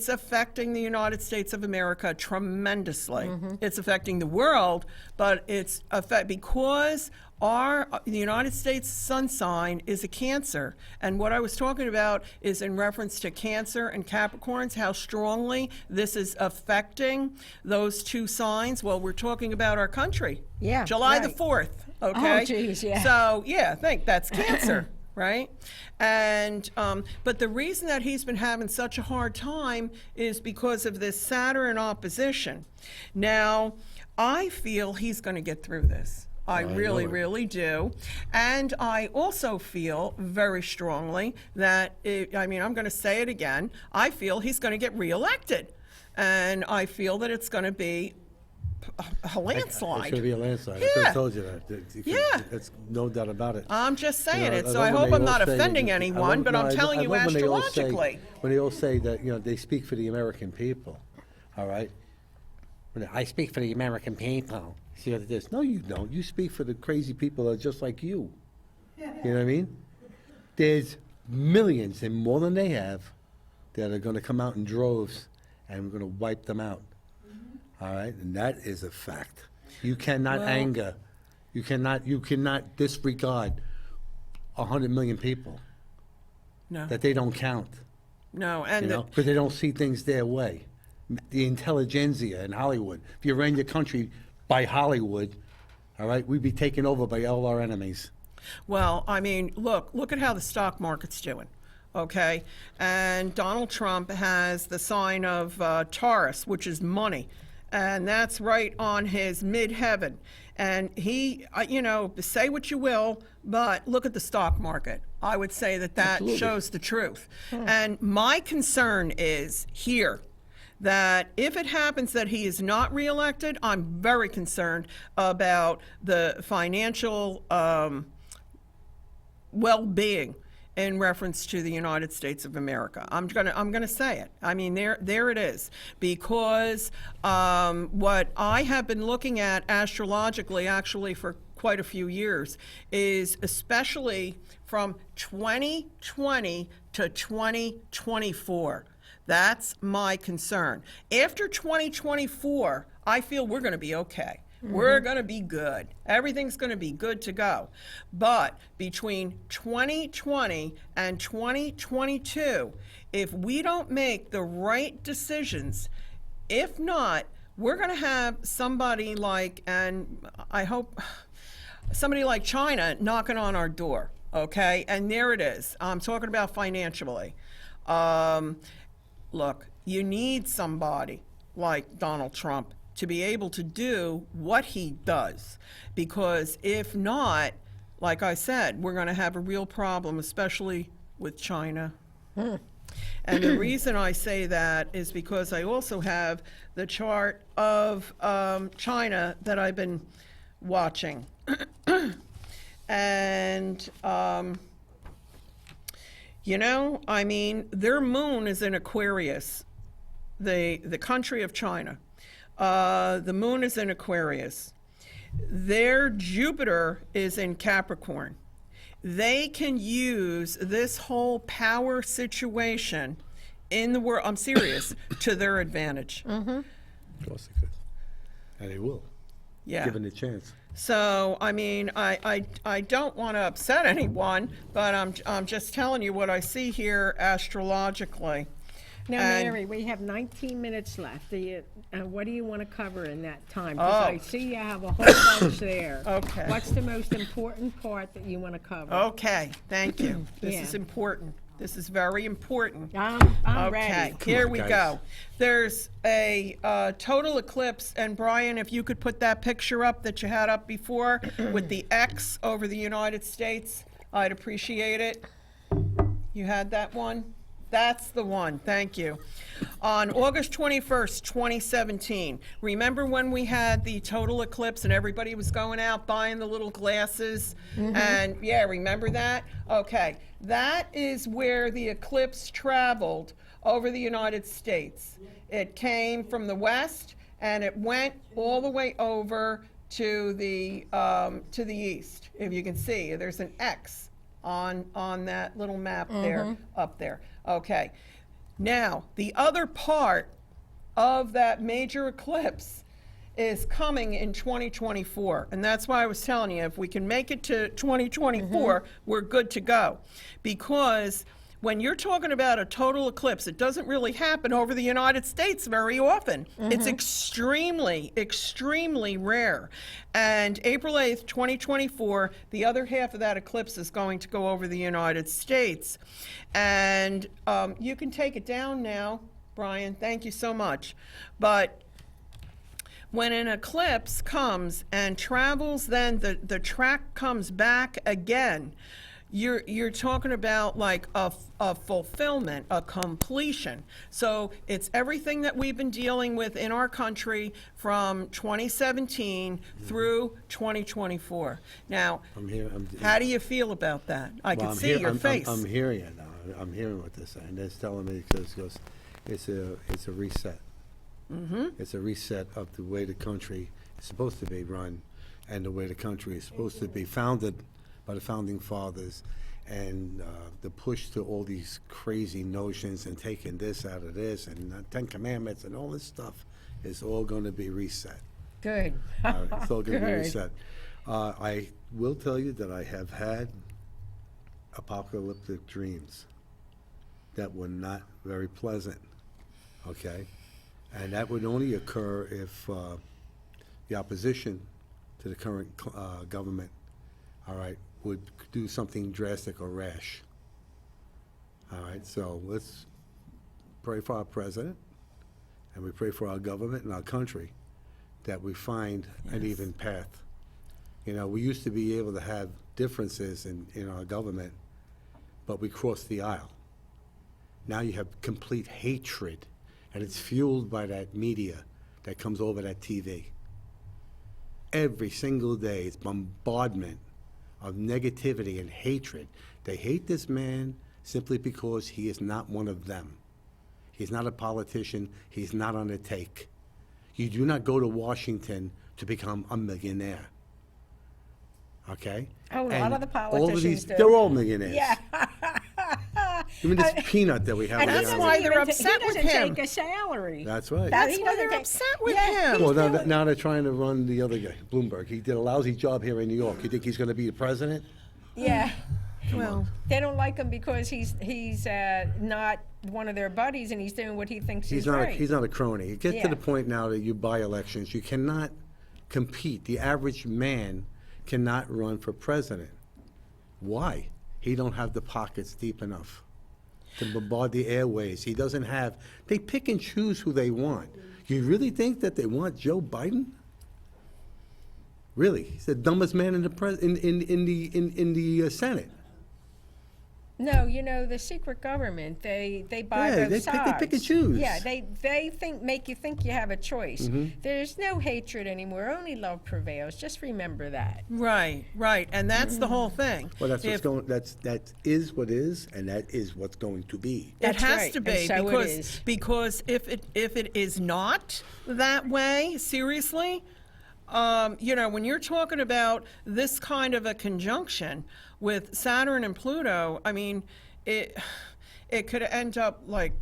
Speaker 3: affecting the United States of America tremendously. It's affecting the world, but it's because the United States sun sign is a Cancer. And what I was talking about is in reference to Cancer and Capricorns, how strongly this is affecting those two signs. Well, we're talking about our country.
Speaker 1: Yeah,
Speaker 3: July
Speaker 1: right.
Speaker 3: the 4th, okay?
Speaker 1: Oh, geez, yeah.
Speaker 3: So, yeah, I think that's Cancer. Right? And, but the reason that he's been having such a hard time is because of this Saturn opposition. Now, I feel he's going to get through this. I really, really do. And I also feel very strongly that, I'm going to say it again, I feel he's going to get reelected. And I feel that it's going to be a landslide.
Speaker 2: It's going to be a landslide.
Speaker 3: Yeah.
Speaker 2: I told you that.
Speaker 3: Yeah.
Speaker 2: That's no doubt about it.
Speaker 3: I'm just saying
Speaker 2: You know,
Speaker 3: it,
Speaker 2: I
Speaker 3: so I
Speaker 2: love when
Speaker 3: hope
Speaker 2: they
Speaker 3: I'm
Speaker 2: all
Speaker 3: not
Speaker 2: say-
Speaker 3: offending
Speaker 2: I
Speaker 3: anyone,
Speaker 2: love-
Speaker 3: but
Speaker 2: no,
Speaker 3: I'm
Speaker 2: I
Speaker 3: telling
Speaker 2: love
Speaker 3: you
Speaker 2: when they all say-
Speaker 3: astrologically.
Speaker 2: When they all say that, they speak for the American people, all right? I speak for the American people. See what it is? No, you don't. You speak for the crazy people that are just like you. You know what I mean? There's millions, and more than they have, that are going to come out in droves, and we're going to wipe them out. All right? And that is a fact. You cannot anger. You cannot disregard 100 million people.
Speaker 3: No,
Speaker 2: That they don't count,
Speaker 3: no, and
Speaker 2: because they don't see things their way. The intelligentsia in Hollywood. If you ran your country by Hollywood, all right, we'd be taken over by all our enemies.
Speaker 3: well, look at how the stock market's doing, okay? And Donald Trump has the sign of Taurus, which is money, and that's right on his midheaven. And he, say what you will, but look at the stock market. I would say that
Speaker 2: Absolutely.
Speaker 3: shows the truth. And my concern is here that if it happens that he is not reelected, I'm very concerned about the financial well-being in reference to the United States of America. I'm gonna say it. I mean, there it is. Because what I have been looking at astrologically, actually for quite a few years, is especially from 2020 to 2024. That's my concern. After 2024, I feel we're going to be okay. We're going to be good. Everything's going to be good to go. But between 2020 and 2022, if we don't make the right decisions, if not, we're going to have somebody like, and I hope somebody like China knocking on our door, okay? And there it is. I'm talking about financially. Look, you need somebody like Donald Trump to be able to do what he does. Because if not, like I said, we're going to have a real problem, especially with China. And the reason I say that is because I also have the chart of China that I've been watching. And, their moon is in Aquarius, the country of China. The moon is in Aquarius. Their Jupiter is in Capricorn. They can use this whole power situation in the world, I'm serious, to their advantage.
Speaker 2: Of course they could. And they will,
Speaker 3: Yeah.
Speaker 2: given the chance.
Speaker 3: So, I don't want to upset anyone, but I'm just telling you what I see here astrologically.
Speaker 1: Now,
Speaker 3: And-
Speaker 1: Mary, we have 19 minutes left. What do you want to cover in that time? Because I see you have a whole bunch there.
Speaker 3: Okay.
Speaker 1: What's the most important part that you want to cover?
Speaker 3: Okay, thank you. This
Speaker 1: Yeah.
Speaker 3: is important. This is very important.
Speaker 1: I'm
Speaker 3: Okay,
Speaker 1: ready.
Speaker 3: here
Speaker 2: on,
Speaker 3: we
Speaker 2: guys.
Speaker 3: go. There's a total eclipse, and Brian, if you could put that picture up that you had up before with the X over the United States, I'd appreciate it. You had that one? That's the one, thank you. On August 21st, 2017, remember when we had the total eclipse and everybody was going out buying the little glasses? And yeah, remember that? Okay, that is where the eclipse traveled over the United States. It came from the west and it went all the way over to the east. If you can see, there's an X on that little map there, up there. Okay. Now, the other part of that major eclipse is coming in 2024. And that's why I was telling you, if we can make it to 2024, we're good to go. Because when you're talking about a total eclipse, it doesn't really happen over the United States very often. It's extremely, extremely rare. And April 8th, 2024, the other half of that eclipse is going to go over the United States. And you can take it down now, Brian. Thank you so much. But when an eclipse comes and travels, then the track comes back again. You're talking about like a fulfillment, a completion. So it's everything that we've been dealing with in our country from 2017 through 2024. Now, how do you feel about that? I can see your face.
Speaker 2: I'm hearing it now. I'm hearing what they're saying. They're telling me because it's a reset. It's a reset of the way the country is supposed to be run, and the way the country is supposed to be founded by the founding fathers, and the push to all these crazy notions and taking this out of this and Ten Commandments and all this stuff is all going to be reset.
Speaker 1: Good.
Speaker 2: It's all going to be
Speaker 1: Good.
Speaker 2: reset. I will tell you that I have had apocalyptic dreams that were not very pleasant, okay? And that would only occur if the opposition to the current government, all right, would do something drastic or rash. All right, so let's pray for our president, and we pray for our government and our country that we find an even path. You know, we used to be able to have differences in our government, but we crossed the aisle. Now you have complete hatred, and it's fueled by that media that comes over that TV. Every single day, it's bombardment of negativity and hatred. They hate this man simply because he is not one of them. He's not a politician. He's not on the take. You do not go to Washington to become a millionaire. Okay?
Speaker 1: Oh, a lot of the
Speaker 2: all of
Speaker 1: politicians
Speaker 2: these,
Speaker 1: do.
Speaker 2: they're all millionaires.
Speaker 1: Yeah.
Speaker 2: Even this peanut that we have.
Speaker 1: And
Speaker 2: on
Speaker 3: that's
Speaker 2: the
Speaker 1: he
Speaker 3: why
Speaker 2: island.
Speaker 3: they're
Speaker 1: doesn't even
Speaker 3: upset with
Speaker 1: he doesn't
Speaker 3: him.
Speaker 1: take a salary.
Speaker 2: That's right.
Speaker 3: That's
Speaker 1: he
Speaker 3: why
Speaker 1: doesn't
Speaker 3: they're
Speaker 1: take-
Speaker 3: upset with
Speaker 1: Yeah,
Speaker 3: him.
Speaker 2: Well, now they're trying to run the other guy, Bloomberg. He did a lousy job here in New York. You think he's going to be the president?
Speaker 1: Yeah.
Speaker 3: Well,
Speaker 1: They don't like him because he's not one of their buddies, and he's doing what he thinks
Speaker 2: He's
Speaker 1: is
Speaker 2: not.
Speaker 1: right.
Speaker 2: He's not a crony. It gets
Speaker 1: Yeah.
Speaker 2: to the point now that you buy elections. You cannot compete. The average man cannot run for president. Why? He don't have the pockets deep enough to bombard the airways. He doesn't have. They pick and choose who they want. You really think that they want Joe Biden? Really? He's the dumbest man in the Senate.
Speaker 1: No, you know, the secret government, they buy
Speaker 2: Yeah,
Speaker 1: both sides.
Speaker 2: they pick and choose.
Speaker 1: Yeah, they make you think you have a choice. There's no hatred anymore. Only love prevails. Just remember that.
Speaker 3: right, and that's the whole thing.
Speaker 2: Well, that's what's
Speaker 3: If-
Speaker 2: going. That is what is, and that is what's going to be.
Speaker 3: It
Speaker 1: That's
Speaker 3: has
Speaker 1: right,
Speaker 3: to
Speaker 1: and
Speaker 3: be
Speaker 1: so it
Speaker 3: because
Speaker 1: is.
Speaker 3: if it is not that way, seriously, you know, when you're talking about this kind of a conjunction with Saturn and Pluto, I mean, it could end up like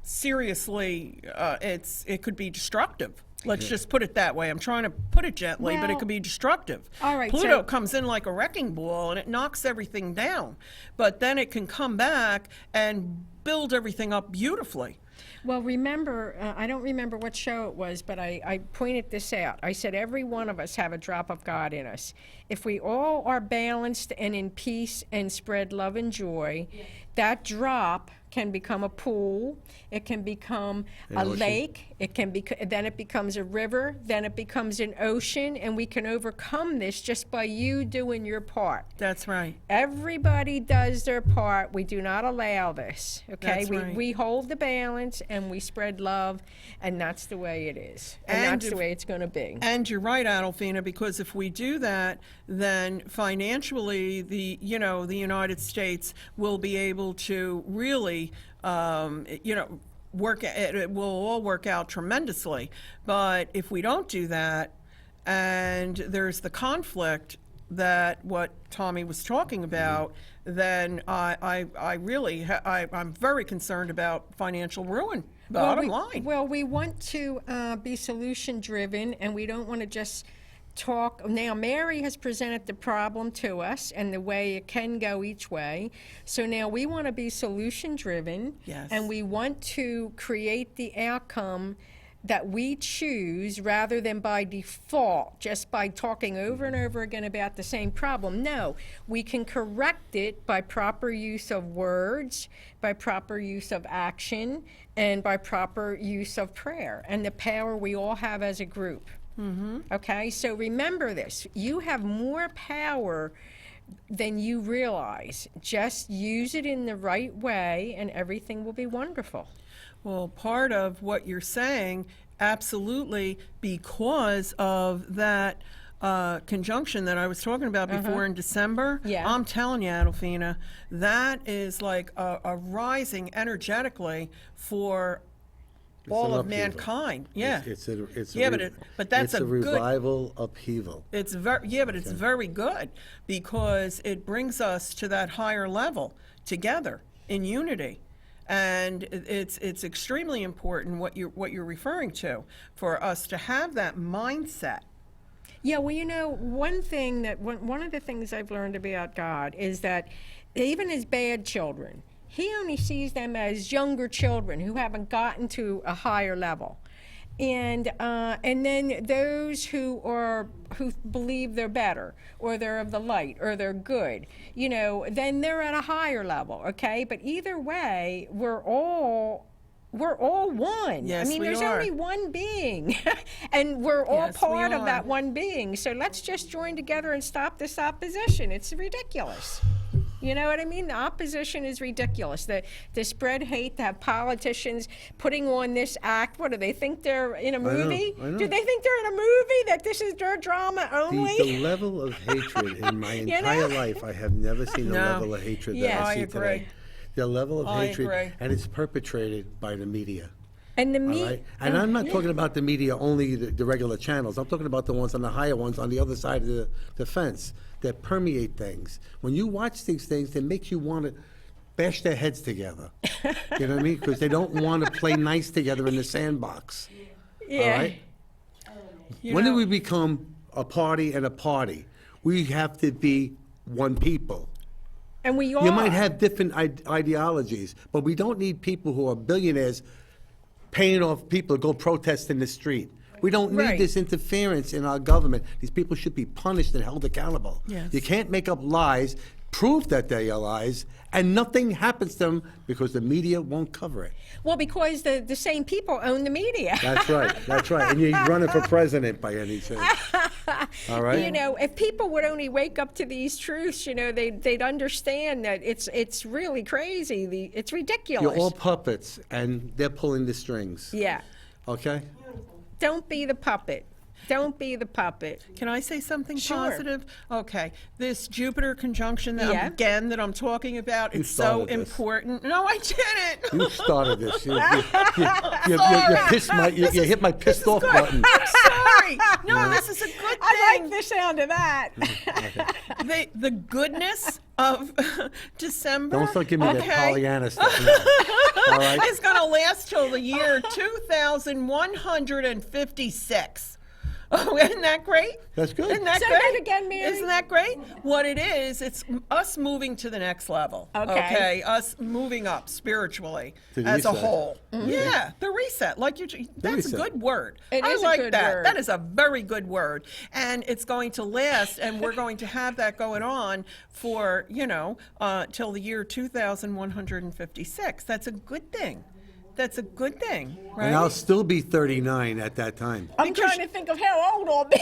Speaker 3: seriously, it could be destructive. Let's just put it that way. I'm trying to put it gently, but it
Speaker 1: Well,
Speaker 3: could be destructive.
Speaker 1: all right,
Speaker 3: Pluto
Speaker 1: so-
Speaker 3: comes in like a wrecking ball and it knocks everything down, but then it can come back and build everything up beautifully.
Speaker 1: Well, remember, I don't remember what show it was, but I pointed this out. I said every one of us have a drop of God in us. If we all are balanced and in peace and spread love and joy, that drop can become a pool. It can become a
Speaker 2: ocean.
Speaker 1: lake. It can be, then it becomes a river. Then it becomes an ocean, and we can overcome this just by you doing your part.
Speaker 3: That's right.
Speaker 1: Everybody does their part. We do not allow this. Okay,
Speaker 3: That's right.
Speaker 1: we hold the balance and we spread love, and that's the way it is, and that's the way it's going to be.
Speaker 3: And you're right, Adolphina, because if we do that, then financially, the United States will be able to really, work. It will all work out tremendously. But if we don't do that, and there's the conflict, that what Tommy was talking about, then I really, I'm very concerned about financial ruin, bottom line.
Speaker 1: Well, we want to be solution-driven, and we don't want to just talk. Now, Mary has presented the problem to us and the way it can go each way. So now we want to be solution-driven,
Speaker 3: Yes.
Speaker 1: and we want to create the outcome that we choose rather than by default, just by talking over and over again about the same problem. No, we can correct it by proper use of words, by proper use of action, and by proper use of prayer and the power we all have as a group. Okay, so remember this. You have more power than you realize. Just use it in the right way and everything will be wonderful.
Speaker 3: Well, part of what you're saying, absolutely, because of that conjunction that I was talking about before in December.
Speaker 1: Yeah.
Speaker 3: I'm telling you, Adolphina, that is like a rising energetically for all
Speaker 2: an
Speaker 3: of
Speaker 2: upheaval.
Speaker 3: mankind. Yeah.
Speaker 2: It's
Speaker 3: Yeah, but that's
Speaker 2: it's
Speaker 3: a
Speaker 2: a
Speaker 3: good-
Speaker 2: revival upheaval.
Speaker 3: It's it's very good because it brings us to that higher level together in unity. And it's extremely important what you're referring to, for us to have that mindset.
Speaker 1: Yeah, well, you know, one of the things I've learned about God is that even as bad children, he only sees them as younger children who haven't gotten to a higher level. And then those who believe they're better, or they're of the light, or they're good, you know, then they're at a higher level, okay? But either way, we're all one.
Speaker 3: Yes,
Speaker 1: I mean,
Speaker 3: we
Speaker 1: there's
Speaker 3: are.
Speaker 1: only one being, and we're all
Speaker 3: Yes, we
Speaker 1: part of
Speaker 3: are.
Speaker 1: that one being. So let's just join together and stop this opposition. It's ridiculous. You know what I mean? The opposition is ridiculous. To spread hate, to have politicians putting on this act. What do they think they're in a movie?
Speaker 2: I know.
Speaker 1: Do they think they're in a movie, that this is their drama only?
Speaker 2: The level of hatred in my
Speaker 1: You
Speaker 2: entire
Speaker 1: know?
Speaker 2: life, I have never seen the
Speaker 3: No.
Speaker 2: level of hatred that
Speaker 1: Yes.
Speaker 2: I
Speaker 3: I
Speaker 2: see
Speaker 3: agree.
Speaker 2: today. The level of
Speaker 3: I
Speaker 2: hatred,
Speaker 3: agree.
Speaker 2: and it's perpetrated by the media.
Speaker 1: And the
Speaker 2: All
Speaker 1: meat.
Speaker 2: right? And I'm not talking about the media, only the regular channels. I'm talking about the ones on the higher ones on the other side of the fence that permeate things. When you watch these things, it makes you want to bash their heads together. You know what I mean? Because they don't want to play nice together in the sandbox.
Speaker 1: Yeah.
Speaker 2: All right? When do we become a party and a party? We have to be one people.
Speaker 1: And we all.
Speaker 2: You might have different ideologies, but we don't need people who are billionaires paying off people to go protest in the street. We don't need
Speaker 1: Right.
Speaker 2: this interference in our government. These people should be punished and held accountable.
Speaker 3: Yes.
Speaker 2: You can't make up lies, prove that they are lies, and nothing happens to them because the media won't cover it.
Speaker 1: Well, because the same people own the media.
Speaker 2: That's right. That's right. And you're running for president by any chance. All right?
Speaker 1: You know, if people would only wake up to these truths, you know, they'd understand that it's really crazy. It's ridiculous.
Speaker 2: You're all puppets, and they're pulling the strings.
Speaker 1: Yeah.
Speaker 2: Okay?
Speaker 1: Don't be the puppet. Don't be the puppet.
Speaker 3: Can I say something
Speaker 1: Sure.
Speaker 3: positive? Okay, this Jupiter conjunction that
Speaker 1: Yeah.
Speaker 3: that I'm talking about, it's so
Speaker 2: started this.
Speaker 3: important. No, I didn't.
Speaker 2: You started this. You hit my pissed off button.
Speaker 3: I'm sorry. No, this is a good
Speaker 1: I
Speaker 3: thing.
Speaker 1: like the sound of that.
Speaker 3: The goodness of December.
Speaker 2: Don't start giving me that
Speaker 3: okay,
Speaker 2: Pollyanna stuff now. All right?
Speaker 3: It's going to last till the year 2156. Oh, isn't that great?
Speaker 2: That's good.
Speaker 3: Isn't that
Speaker 1: Say
Speaker 3: great?
Speaker 1: that again, Mary.
Speaker 3: Isn't that great? What it is, it's us moving to the next level.
Speaker 1: Okay.
Speaker 3: Us moving up spiritually
Speaker 2: To the
Speaker 3: as a
Speaker 2: reset.
Speaker 3: whole. Yeah, the reset. Like that's a
Speaker 2: reset.
Speaker 3: good word.
Speaker 1: It
Speaker 3: I
Speaker 1: is a
Speaker 3: like
Speaker 1: good
Speaker 3: that.
Speaker 1: word.
Speaker 3: That is a very good word, and it's going to last. And we're going to have that going on for till the year 2156. That's a good thing. That's a good thing, right?
Speaker 2: And I'll still be 39 at that time.
Speaker 1: I'm trying to think of how old I'll be.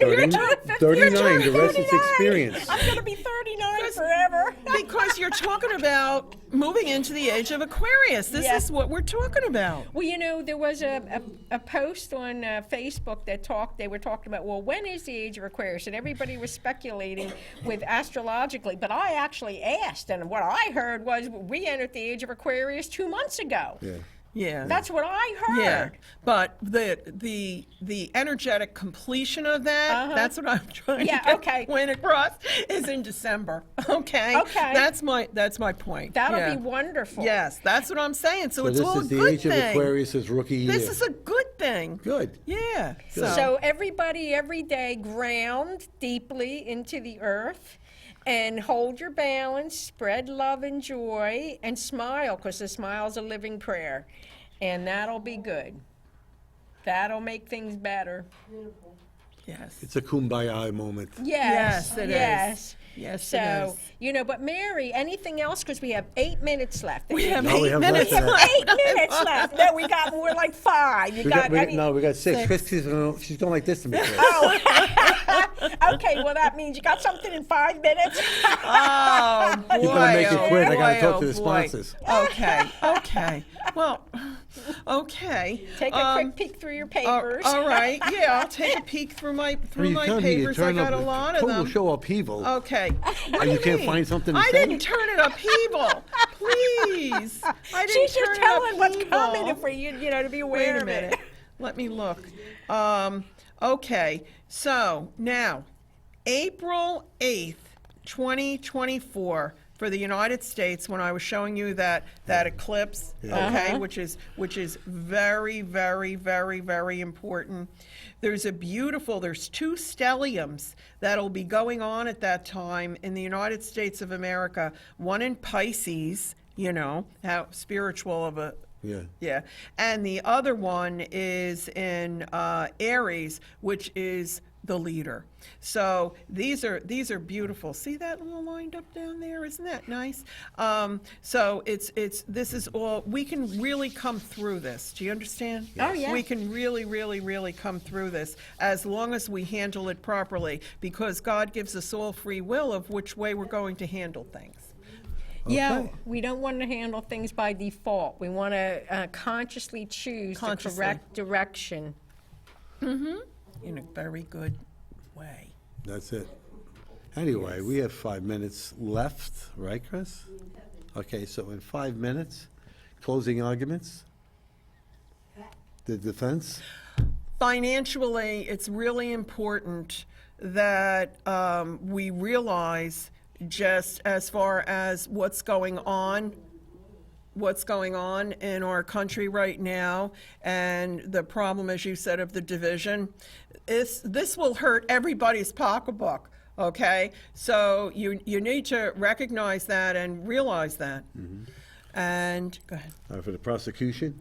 Speaker 1: You're
Speaker 2: 39, the rest is
Speaker 1: 39.
Speaker 2: experience.
Speaker 1: I'm going to be 39 forever.
Speaker 3: Because you're talking about moving into the age of Aquarius. This
Speaker 1: Yeah.
Speaker 3: is what we're talking about.
Speaker 1: Well, you know, there was a post on Facebook that they were talking about, well, when is the age of Aquarius? And everybody was speculating with astrologically. But I actually asked, and what I heard was we entered the age of Aquarius 2 months ago.
Speaker 2: Yeah.
Speaker 3: Yeah.
Speaker 1: That's what I heard.
Speaker 3: Yeah, but the energetic completion of that, that's what I'm trying
Speaker 1: Yeah,
Speaker 3: to get
Speaker 1: okay.
Speaker 3: the point across, is in December, okay?
Speaker 1: Okay.
Speaker 3: That's my point.
Speaker 1: That'll
Speaker 3: yeah.
Speaker 1: be wonderful.
Speaker 3: Yes, that's what I'm saying, so it's
Speaker 2: this
Speaker 3: all a
Speaker 2: is the
Speaker 3: good
Speaker 2: age of
Speaker 3: thing.
Speaker 2: Aquarius' rookie year.
Speaker 3: This is a good thing.
Speaker 2: Good.
Speaker 3: Yeah,
Speaker 1: So everybody every day ground deeply into the earth and hold your balance, spread love and joy, and smile, because the smile's a living prayer. And that'll be good. That'll make things better.
Speaker 3: yes.
Speaker 2: It's a kumbaya moment.
Speaker 1: Yes,
Speaker 3: Yes, it is.
Speaker 1: yes.
Speaker 3: Yes,
Speaker 1: So,
Speaker 3: it is.
Speaker 1: But Mary, anything else? Because we have 8 minutes left.
Speaker 3: We have
Speaker 2: No, we
Speaker 3: 8
Speaker 2: have less
Speaker 3: minutes
Speaker 2: than that.
Speaker 3: left.
Speaker 1: 8 minutes left. No, we got more like 5. You
Speaker 2: We
Speaker 1: got, any?
Speaker 2: no, we got 6. She's going like this to me. Chris.
Speaker 1: Okay, well, that means you got something in 5 minutes.
Speaker 3: Oh, boy.
Speaker 2: You better make it quick. I gotta
Speaker 3: boy,
Speaker 2: talk to
Speaker 3: oh,
Speaker 2: the
Speaker 3: boy.
Speaker 2: sponsors.
Speaker 3: Okay. Well, okay.
Speaker 1: Take a quick peek through your papers.
Speaker 3: All right. Yeah, I'll take a peek through my papers. I got a lot of
Speaker 2: Total
Speaker 3: them.
Speaker 2: show upheaval.
Speaker 3: Okay. What
Speaker 2: And
Speaker 3: do
Speaker 2: you can't
Speaker 3: mean?
Speaker 2: find something to
Speaker 3: I
Speaker 2: say?
Speaker 3: didn't turn it upheaval. Please. I didn't
Speaker 1: She's
Speaker 3: turn
Speaker 1: just
Speaker 3: it
Speaker 1: telling what's
Speaker 3: upheaval.
Speaker 1: coming for you, to be aware
Speaker 3: Wait a
Speaker 1: of it.
Speaker 3: minute. Let me look. Okay. So now, April 8th, 2024, for the United States, when I was showing you that eclipse, okay, which is very, very, very, very important. There's 2 stelliums that'll be going on at that time in the United States of America. One in Pisces, how spiritual of a
Speaker 2: Yeah.
Speaker 3: and the other one is in Aries, which is the leader. So these are beautiful. See that little lined up down there? Isn't that nice? So this is all, we can really come through this. Do you understand?
Speaker 1: Oh, yeah.
Speaker 3: We can really, really, really come through this as long as we handle it properly, because God gives us all free will of which way we're going to handle things.
Speaker 1: Yeah,
Speaker 2: Okay.
Speaker 1: we don't want to handle things by default. We want to consciously choose the correct direction.
Speaker 3: In a very good way.
Speaker 2: That's it. Anyway, we have 5 minutes left, right, Chris? Okay, so in 5 minutes, closing arguments? The defense?
Speaker 3: Financially, it's really important that we realize, just as far as what's going on in our country right now, and the problem, as you said, of the division, this will hurt everybody's pocketbook. Okay, so you need to recognize that and realize that. And go ahead.
Speaker 2: For the prosecution?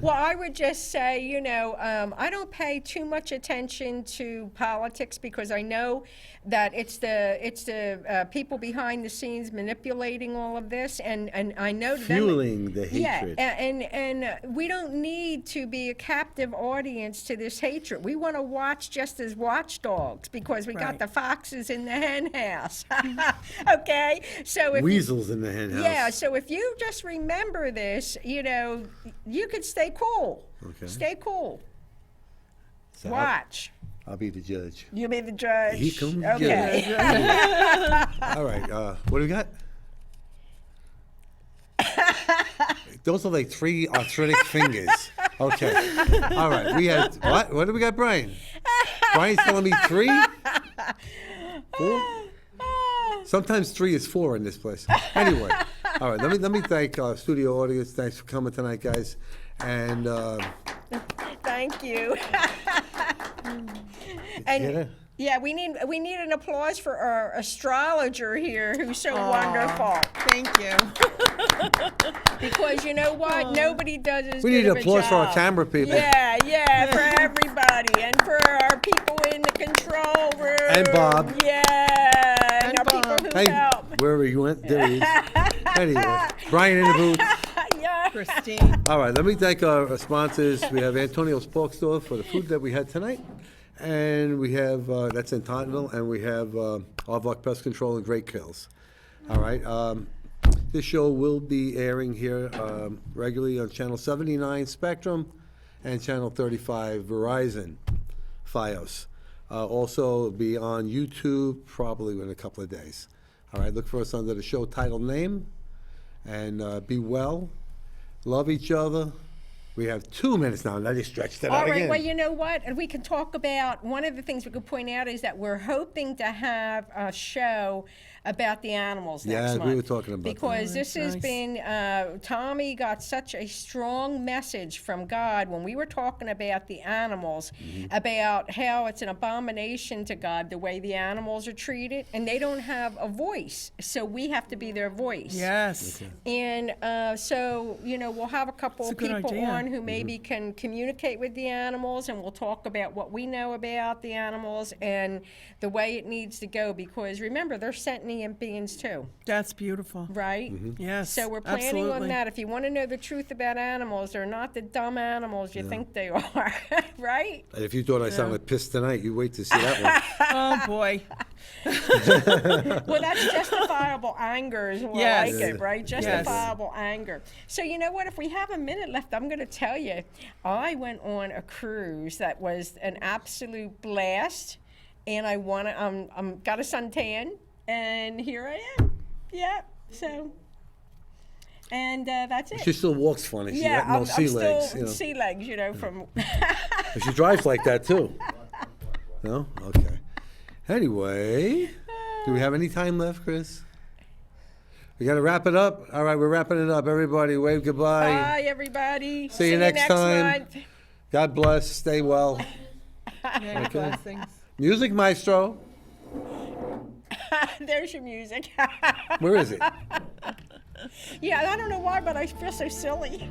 Speaker 1: Well, I would just say, I don't pay too much attention to politics, because I know that it's the people behind the scenes manipulating all of this, and I know them.
Speaker 2: Fueling the hatred.
Speaker 1: Yeah, and we don't need to be a captive audience to this hatred. We want to watch just as watchdogs, because we got
Speaker 3: Right.
Speaker 1: the foxes in the hen house. Okay, so if
Speaker 2: Weasels in the hen house.
Speaker 1: yeah, so if you just remember this, you could stay cool.
Speaker 2: Okay.
Speaker 1: Stay cool.
Speaker 2: So
Speaker 1: Watch.
Speaker 2: I'll be the judge.
Speaker 1: You be the judge.
Speaker 2: Here comes the
Speaker 1: Okay.
Speaker 2: All right, what do we got? Those are like 3 arthritic fingers. Okay. All right, we had, what do we got, Brian? Brian's telling me 3? 4? Sometimes 3 is 4 in this place. Anyway, all right, let me thank our studio audience. Thanks for coming tonight, guys. And
Speaker 1: Thank you.
Speaker 2: get it?
Speaker 1: Yeah, we need an applause for our astrologer here, who's so wonderful.
Speaker 3: Thank you.
Speaker 1: Because you know what? Nobody does as
Speaker 2: We
Speaker 1: good
Speaker 2: need
Speaker 1: of a
Speaker 2: applause for our
Speaker 1: job.
Speaker 2: camera people.
Speaker 1: Yeah, for everybody, and for our people in the control room.
Speaker 2: And Bob.
Speaker 1: Yeah, and our
Speaker 3: Bob.
Speaker 1: people who
Speaker 2: Hey,
Speaker 1: help.
Speaker 2: wherever he went, there he is. Anyway, Brian in the booth.
Speaker 1: Yeah.
Speaker 3: Christine.
Speaker 2: All right, let me thank our sponsors. We have Antonio's Pork Store for the food that we had tonight. And we have, that's in Tottenville, and we have Arvok Pest Control and Great Kills. All right, this show will be airing here regularly on Channel 79 Spectrum and Channel 35 Verizon Fios. Also be on YouTube probably in a couple of days. All right, look for us under the show title name, and be well. love each other. We have 2 minutes now. Let me stretch that
Speaker 1: All
Speaker 2: out
Speaker 1: right,
Speaker 2: again.
Speaker 1: well, you know what? And we can talk about, one of the things we could point out is that we're hoping to have a show about the animals next
Speaker 2: Yeah,
Speaker 1: month.
Speaker 2: we were talking about that.
Speaker 1: Because this has
Speaker 3: nice.
Speaker 1: been, Tommy got such a strong message from God when we were talking about the animals, about how it's an abomination to God the way the animals are treated, and they don't have a voice, so we have to be their voice.
Speaker 3: Yes.
Speaker 1: And so, you know, we'll have a couple
Speaker 3: It's a
Speaker 1: of
Speaker 3: good
Speaker 1: people
Speaker 3: idea.
Speaker 1: on who maybe can communicate with the animals, and we'll talk about what we know about the animals and the way it needs to go, because remember, they're sentient beings too,
Speaker 3: That's beautiful.
Speaker 1: right?
Speaker 3: Yes.
Speaker 1: So we're planning
Speaker 3: absolutely.
Speaker 1: on that. If you want to know the truth about animals, they're not the dumb animals you think they are, right?
Speaker 2: And if you thought I sounded pissed tonight, you wait to see that
Speaker 3: Oh, boy.
Speaker 1: Well, that's justifiable anger is more
Speaker 3: Yes.
Speaker 1: like it, right? Justifiable anger. So you know what? If we have a minute left, I'm going to tell you, I went on a cruise that was an absolute blast, and I want to. Got a suntan, and here I am. Yeah. So. And that's
Speaker 2: one.
Speaker 1: it.
Speaker 2: She still walks funny. She got no
Speaker 1: I'm
Speaker 2: sea
Speaker 1: still
Speaker 2: legs. You know.
Speaker 1: sea legs, you know, from.
Speaker 2: But she drives like that too. No? Okay. Anyway, do we have any time left, Chris? We got to wrap it up. All right, we're wrapping it up. Everybody, wave goodbye.
Speaker 1: Bye, everybody.
Speaker 2: See you next time.
Speaker 1: month.
Speaker 2: God bless. Stay well.
Speaker 3: Many blessings.
Speaker 2: Music maestro.
Speaker 1: There's your music.
Speaker 2: Where is it?
Speaker 1: Yeah, I don't know why, but I feel so silly.